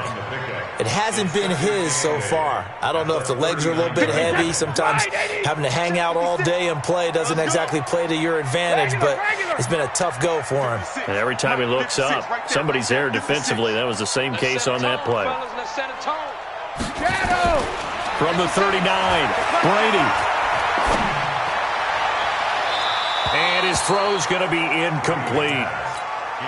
It hasn't been his so far. I don't know if the legs are a little bit heavy. Sometimes having to hang out all day and play doesn't exactly play to your advantage, but it's been a tough go for him. And every time he looks up, somebody's there defensively. That was the same case on that play. From the 39, Brady. And his throw's going to be incomplete.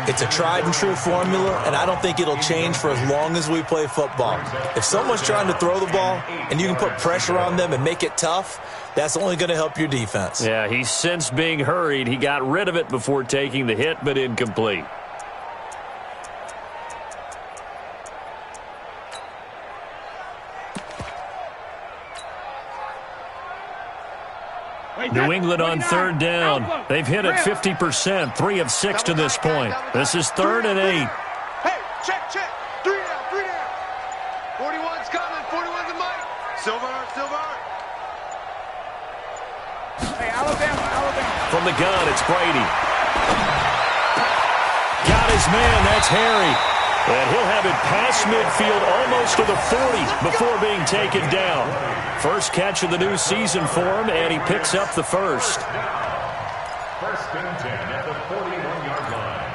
It's a tried-and-true formula, and I don't think it'll change for as long as we play football. If someone's trying to throw the ball and you can put pressure on them and make it tough, that's only going to help your defense. Yeah, he's sensed being hurried. He got rid of it before taking the hit, but incomplete. New England on 3rd down. They've hit it 50%, 3 of 6 to this point. This is 3rd and 8. Hey, check. 3 down. 41's coming. 41's a Mike. Silver. Hey, Alabama. From the gun, it's Brady. Got his man. That's Harry. And he'll have it past midfield almost to the 40 before being taken down. First catch of the new season for him, and he picks up the 1st. 1st and 10 at the 41-yard line.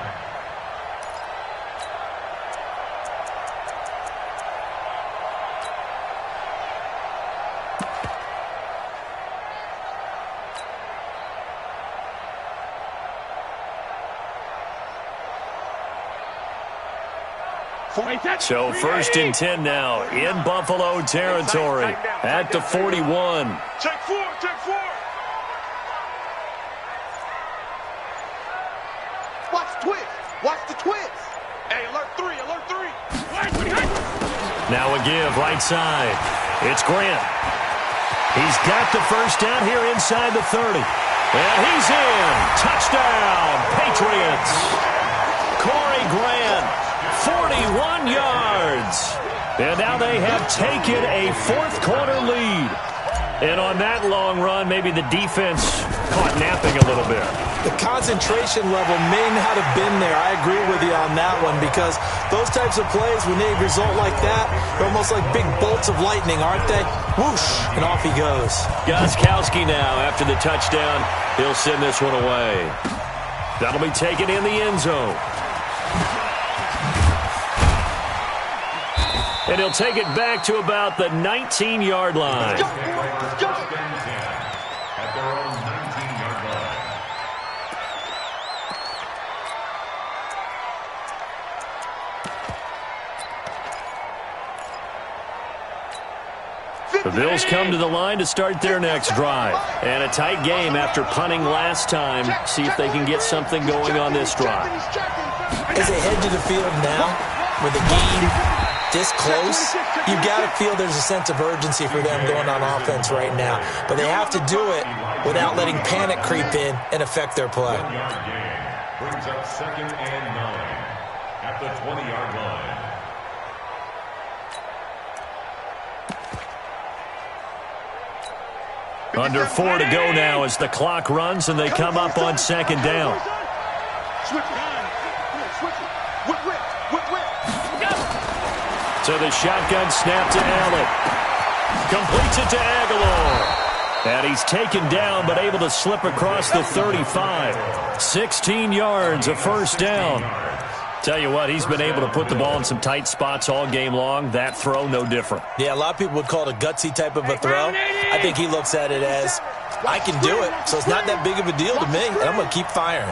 So 1st and 10 now in Buffalo territory at the 41. Check four, check four. Watch the twist. Watch the twist. Hey, alert three, alert three. Now a give right side. It's Grant. He's got the first down here inside the 30. And he's in. Touchdown, Patriots. Corey Grant, 41 yards. And now they have taken a 4th quarter lead. And on that long run, maybe the defense caught napping a little bit. The concentration level may not have been there. I agree with you on that one because those types of plays, when they result like that, they're almost like big bolts of lightning, aren't they? Whoosh, and off he goes. Gostkowski now after the touchdown. He'll send this one away. That'll be taken in the end zone. And he'll take it back to about the 19-yard line. At their own 19-yard line. The Bills come to the line to start their next drive. And a tight game after punting last time. See if they can get something going on this drive. As they head to the field now, with the game this close, you've got to feel there's a sense of urgency for them going on offense right now. But they have to do it without letting panic creep in and affect their play. 1-yard gain brings up 2nd and 9 at the 20-yard line. Under 4 to go now as the clock runs and they come up on 2nd down. Switch it. Switch it. Whip. So the shotgun snap to Allen. Completes it to Aguilar. And he's taken down but able to slip across the 35. 16 yards, a 1st down. Tell you what, he's been able to put the ball in some tight spots all game long. That throw, no different. Yeah, a lot of people would call it a gutsy type of a throw. I think he looks at it as, I can do it, so it's not that big of a deal to me, and I'm going to keep firing.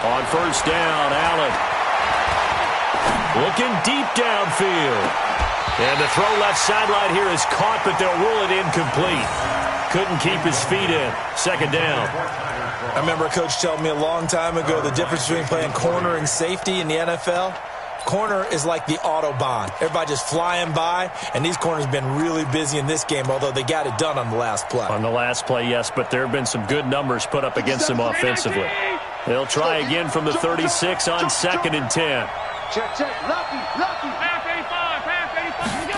On 1st down, Allen. Looking deep downfield. And the throw left sideline here is caught, but they'll rule it incomplete. Couldn't keep his feet in. 2nd down. I remember a coach telling me a long time ago the difference between playing corner and safety in the NFL. Corner is like the Autobahn. Everybody just flying by, and these corners have been really busy in this game, although they got it done on the last play. On the last play, yes, but there have been some good numbers put up against them offensively. They'll try again from the 36 on 2nd and 10. Check. Lucky. Half 85, half 85.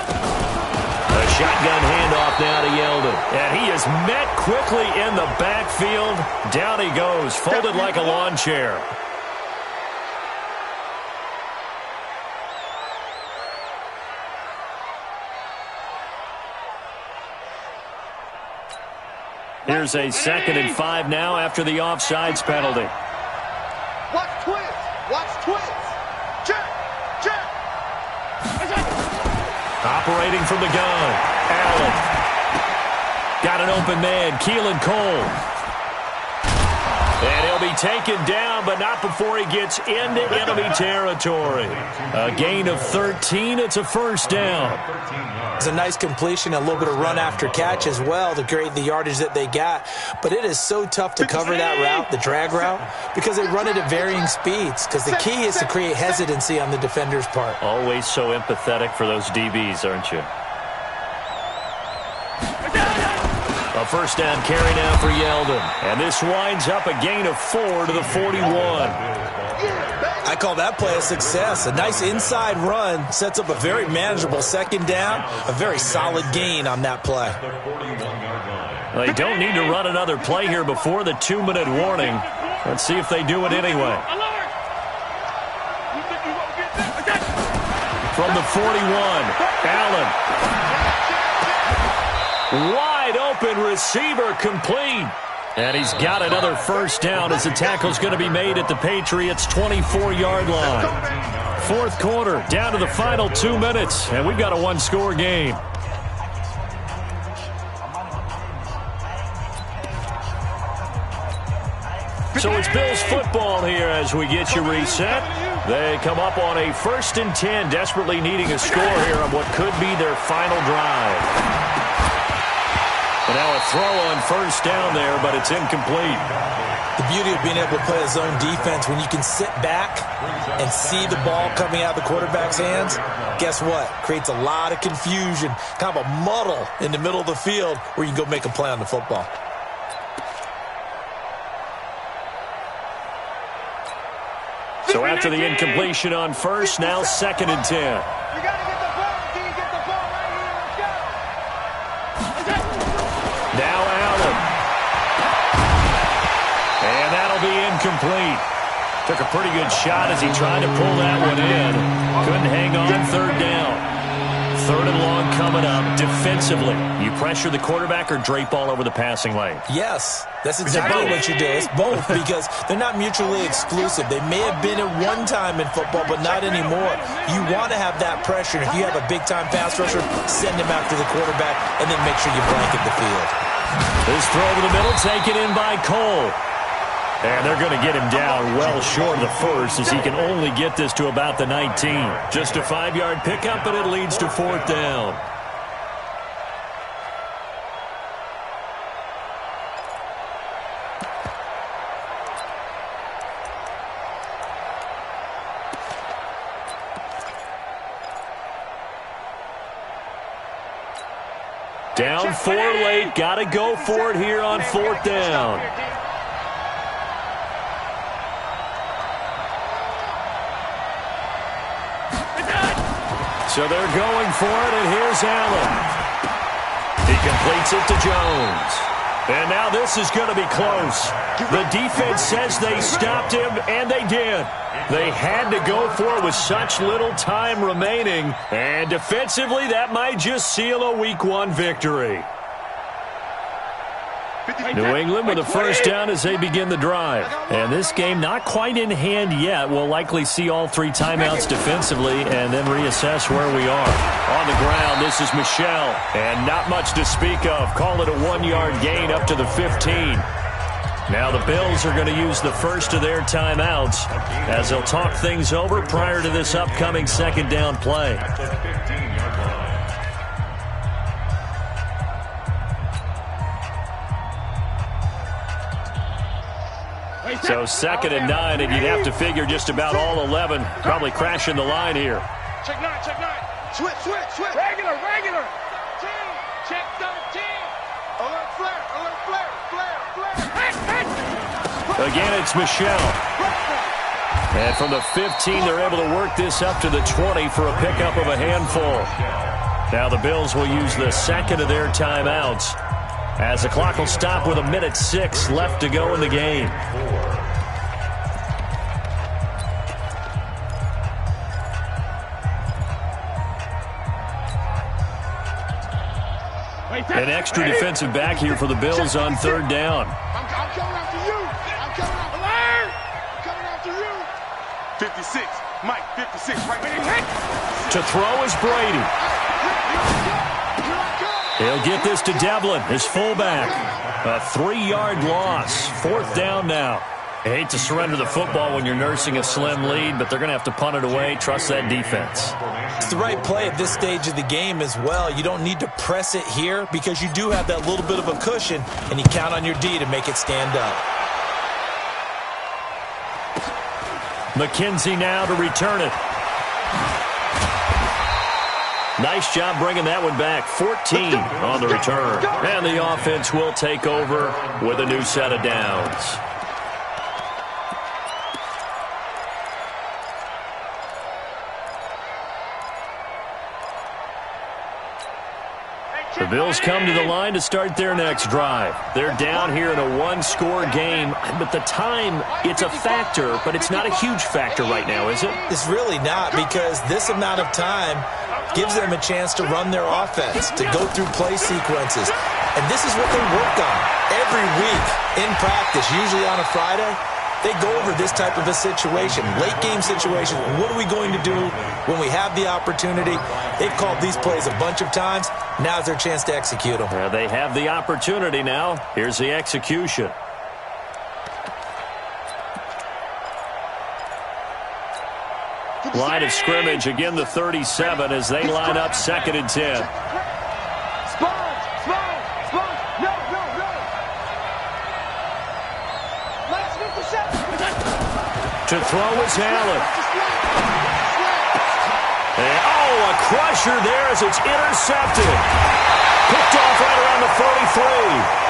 A shotgun handoff now to Yeldon. And he is met quickly in the backfield. Down he goes, folded like a lawn chair. Here's a 2nd and 5 now after the offsides penalty. Watch twist. Check. Operating from the gun. Allen. Got an open man. Keelan Cole. And he'll be taken down, but not before he gets into enemy territory. A gain of 13. It's a 1st down. It's a nice completion, a little bit of run after catch as well to create the yardage that they got. But it is so tough to cover that route, the drag route, because they run it at varying speeds. Because the key is to create hesitancy on the defender's part. Always so empathetic for those DBs, aren't you? A 1st down carry now for Yeldon. And this winds up a gain of 4 to the 41. I call that play a success. A nice inside run sets up a very manageable 2nd down. A very solid gain on that play. They don't need to run another play here before the 2-minute warning. Let's see if they do it anyway. From the 41, Allen. Wide open receiver complete. And he's got another 1st down as the tackle's going to be made at the Patriots' 24-yard line. 4th quarter, down to the final 2 minutes, and we've got a 1-score game. So it's Bills football here as we get you reset. They come up on a 1st and 10, desperately needing a score here on what could be their final drive. And now a throw on 1st down there, but it's incomplete. The beauty of being able to play a zone defense, when you can sit back and see the ball coming out of the quarterback's hands, guess what? Creates a lot of confusion, kind of a muddle in the middle of the field where you can go make a play on the football. So after the incompletion on 1st, now 2nd and 10. You got to get the ball. Can you get the ball right here? Let's go. Now Allen. And that'll be incomplete. Took a pretty good shot as he tried to pull that one in. Couldn't hang on 3rd down. 3rd and long coming up. Defensively, you pressure the quarterback or drape all over the passing lane? Yes, that's exactly what you do. It's both because they're not mutually exclusive. They may have been at one time in football, but not anymore. You want to have that pressure. If you have a big-time pass rusher, send him after the quarterback and then make sure you blanket the field. This throw over the middle taken in by Cole. And they're going to get him down well short of the 1st as he can only get this to about the 19. Just a 5-yard pickup, and it leads to 4th down. Down 4 late. Got to go for it here on 4th down. So they're going for it, and here's Allen. He completes it to Jones. And now this is going to be close. The defense says they stopped him, and they did. They had to go for it with such little time remaining. And defensively, that might just seal a Week 1 victory. New England with a 1st down as they begin the drive. And this game not quite in hand yet. We'll likely see all 3 timeouts defensively and then reassess where we are. On the ground, this is Michel. And not much to speak of. Call it a 1-yard gain up to the 15. Now the Bills are going to use the 1st of their timeouts as they'll talk things over prior to this upcoming 2nd down play. So 2nd and 9, and you'd have to figure just about all 11 probably crashing the line here. Check 9, check 9. Switch. Regular. Check 13. Alert flare. Again, it's Michel. And from the 15, they're able to work this up to the 20 for a pickup of a handful. Now the Bills will use the 2nd of their timeouts as the clock will stop with 1:06 left to go in the game. An extra defensive back here for the Bills on 3rd down. I'm coming after you. I'm coming after you. 56. Mike, 56. Right. To throw is Brady. He'll get this to Devlin, his fullback. A 3-yard loss. 4th down now. I hate to surrender the football when you're nursing a slim lead, but they're going to have to punt it away. Trust that defense. It's the right play at this stage of the game as well. You don't need to press it here because you do have that little bit of a cushion, and you count on your D to make it stand up. McKenzie now to return it. Nice job bringing that one back. 14 on the return. And the offense will take over with a new set of downs. The Bills come to the line to start their next drive. They're down here in a 1-score game, but the time, it's a factor, but it's not a huge factor right now, is it? It's really not, because this amount of time gives them a chance to run their offense, to go through play sequences. And this is what they work on every week in practice, usually on a Friday. They go over this type of a situation, late game situation. What are we going to do when we have the opportunity? They've called these plays a bunch of times. Now's their chance to execute them. They have the opportunity now. Here's the execution. Line of scrimmage, again the 37 as they line up 2nd and 10. Sponge! No! Last 50 seconds! To throw is Allen. And, a crusher there as it's intercepted. Picked off right around the 43.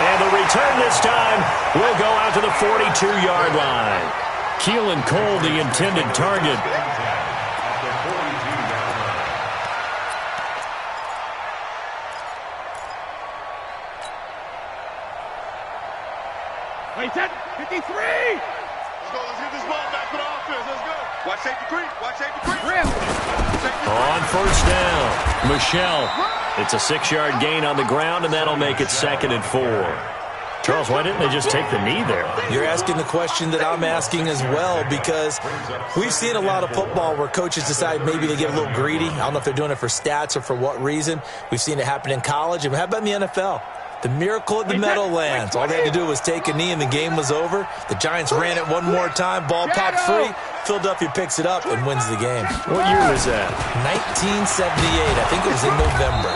And the return this time will go out to the 42-yard line. Keelan Cole, the intended target. Wait, set, 53! Let's get this ball back for the offense. Let's go. Watch safety creep. Rim. On first down, Michelle. It's a 6-yard gain on the ground, and that'll make it 2nd and 4. Charles, why didn't they just take the knee there? You're asking the question that I'm asking as well, because we've seen a lot of football where coaches decide maybe they get a little greedy. I don't know if they're doing it for stats or for what reason. We've seen it happen in college. And how about in the NFL? The miracle at the Meadowlands. All they had to do was take a knee and the game was over. The Giants ran it one more time. Ball popped free. Philadelphia picks it up and wins the game. What year was that? 1978. I think it was in November.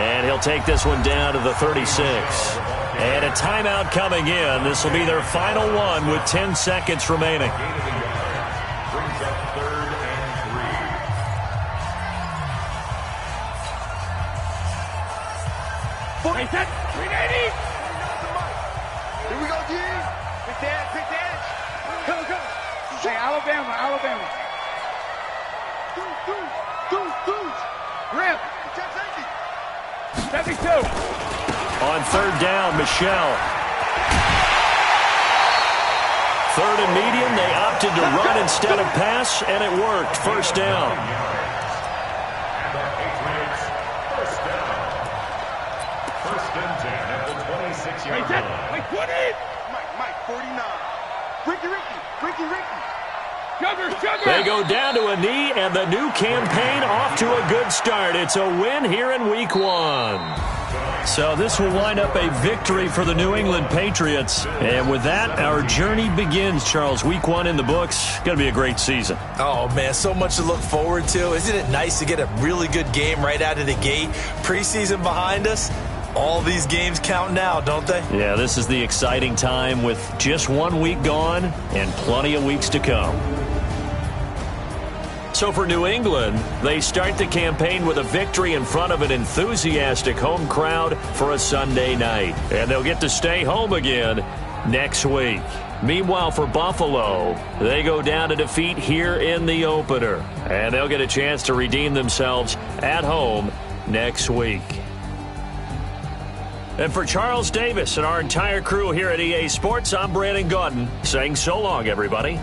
And he'll take this one down to the 36. And a timeout coming in. This will be their final one with 10 seconds remaining. Brings up 3rd and 3. Wait, set, 380! Here we go, G. Pick that. Go. Hey, Alabama. Dude. Rim. Check safety. 72. On 3rd down, Michelle. 3rd and medium, they opted to run instead of pass, and it worked. First down. And the Patriots, first down. 1st and 10 at the 26-yard Wait, set, line. wait, 20! Mike, 49. Ricky. Sugar! They go down to a knee, and the new campaign off to a good start. It's a win here in Week 1. So this will wind up a victory for the New England Patriots. And with that, our journey begins, Charles. Week 1 in the books. Going to be a great season. Oh, man, so much to look forward to. Isn't it nice to get a really good game right out of the gate? Preseason behind us. All these games count now, don't they? Yeah, this is the exciting time with just 1 week gone and plenty of weeks to come. So for New England, they start the campaign with a victory in front of an enthusiastic home crowd for a Sunday night. And they'll get to stay home again next week. Meanwhile, for Buffalo, they go down to defeat here in the opener. And they'll get a chance to redeem themselves at home next week. And for Charles Davis and our entire crew here at EA Sports, I'm Brandon Gaudin saying so long, everybody.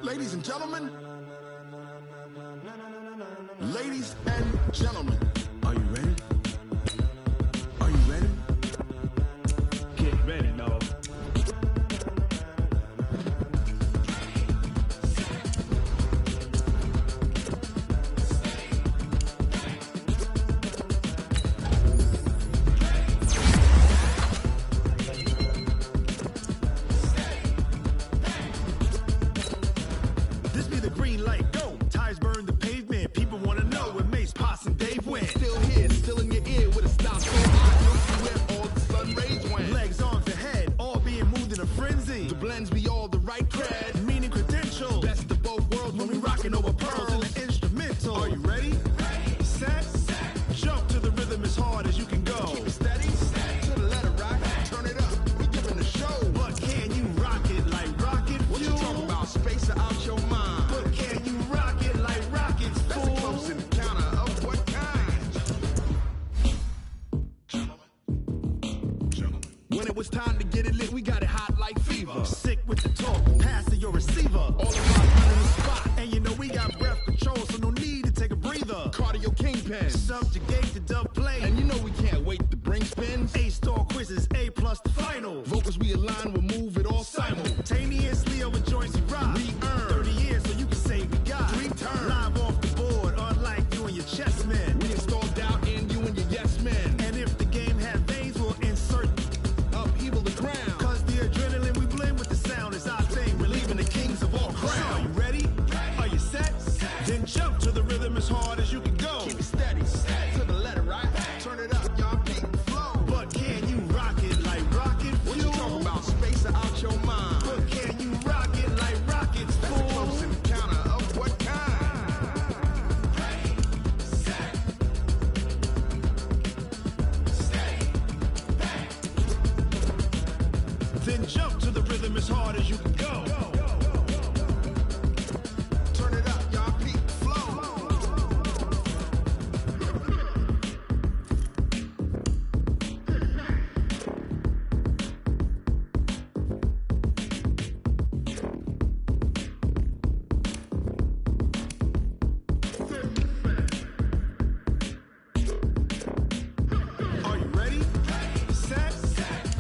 Ladies and gentlemen, ladies and gentlemen, are you ready? Are you ready? Get ready, no. This be the green light, go. Tires burn the pavement. People want to know where Mace, Poss, and Dave went. Still here, still in your ear with a stop so hot. Where all the sun rays went. Legs, arms, and head, all being moved in a frenzy. The blends be all the right cred, meaning credentials. Best of both worlds when we rockin' over pearls in the instrumental. Are you ready? Set, jump to the rhythm as hard as you can go. Keep it steady, to the letter rock. Turn it up, we giving the show. But can you rock it like rocket fuel? What you talking about? Space or out your mind? But can you rock it like rockets, fool? That's a close encounter of what kind? When it was time to get it lit, we got it hot like fever. Sick with the talk, pass to your receiver. All about running the spot, and you know we got breath control, so no need to take a breather. Cardio kingpin, subjugate the dub play, and you know we can't wait to bring spins. A-star quizzes, A+ the final. Vocals we align, we'll move it all simultaneously over joints we rock. We earn 30 years, so you can say we got 3 turns. Live off the board, unlike you and your chess men. We install doubt in you and your yes men. And if the game had veins, we'll insert upheaval the ground. Cause the adrenaline we blend with the sound is our thing. We're leaving the kings of all crowns. So are you ready? Are you set? Then jump to the rhythm as hard as you can go. Keep it steady, to the letter right. Turn it up, y'all beat the flow. But can you rock it like rocket fuel? What you talking about? Space or out your mind? But can you rock it like rockets, fool? That's a close encounter of what kind? Then jump to the rhythm as hard as you can go. Turn it up, y'all beat the flow. Are you ready? Set,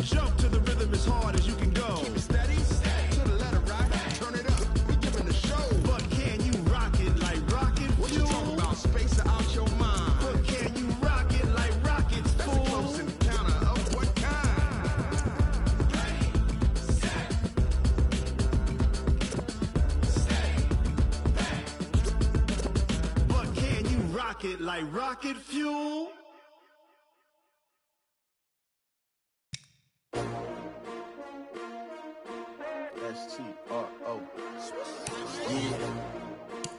jump to the rhythm as hard as you can go. Keep it steady, to the letter right. Turn it up, we giving the show. But can you rock it like rocket fuel? What you talking about? Space or out your mind? But can you rock it like rockets, fool? That's a close encounter of what kind? But can you rock it like rocket fuel? S-T-R-O. Yeah.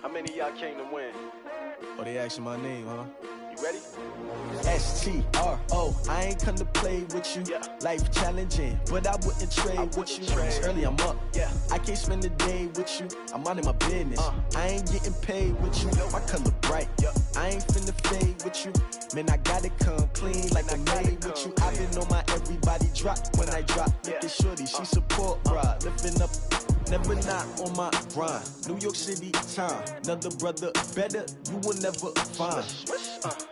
How many of y'all came to win? Oh, they asking my name, huh? You ready? S-T-R-O. I ain't come to play with you. Yeah. Life challenging, but I wouldn't trade with you. It's early, I'm up. Yeah. I can't spend the day with you. I'm minding my business. I ain't getting paid with you. My color bright. Yeah. I ain't finna fade with you. Man, I gotta come clean like I made with you. I've been on my everybody drop when I drop. Look at shorty, she support, bruh. Lifting up, never not on my grind. New York City time, another brother better, you will never find.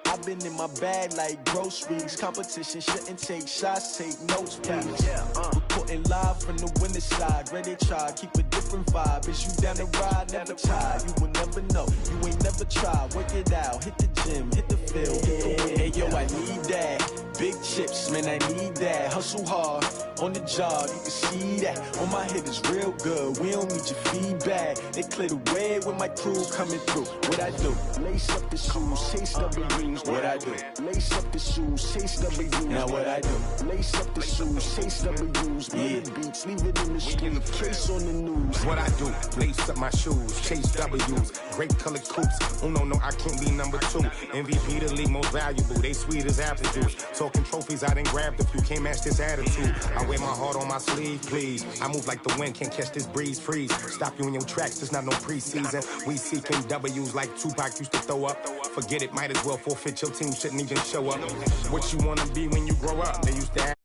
I've been in my bag like groceries. Competition shouldn't take shots, take notes, please. Reporting live from the winning side. Ready to try, keep a different vibe. Is you down the ride, never tired. You will never know, you ain't never tried. Work it out, hit the gym, hit the field, hit the wind. Hey yo, I need that. Big chips, man, I need that. Hustle hard, on the job, you can see that. On my head is real good, we don't need your feedback. They clear the way with my crew coming through. What I do? Lace up the shoes, chase W's. What I do? Lace up the shoes, chase W's. Now what I do? Lace up the shoes, chase W's. Yeah. Beats, leave it in the street, case on the news. What I do? Lace up my shoes, chase W's. Great colored coops. Oh no, I can't be number 2. MVP the league most valuable. They sweet as apple juice. Talking trophies, I done grabbed a few. Can't match this attitude. I wear my heart on my sleeve, please. I move like the wind, can't catch this breeze. Freeze. Stop you in your tracks, there's not no preseason. We seeking W's like Tupac used to throw up. Forget it, might as well forfeit. Your team shouldn't even show up. What you wanna be when you grow up? They used to ask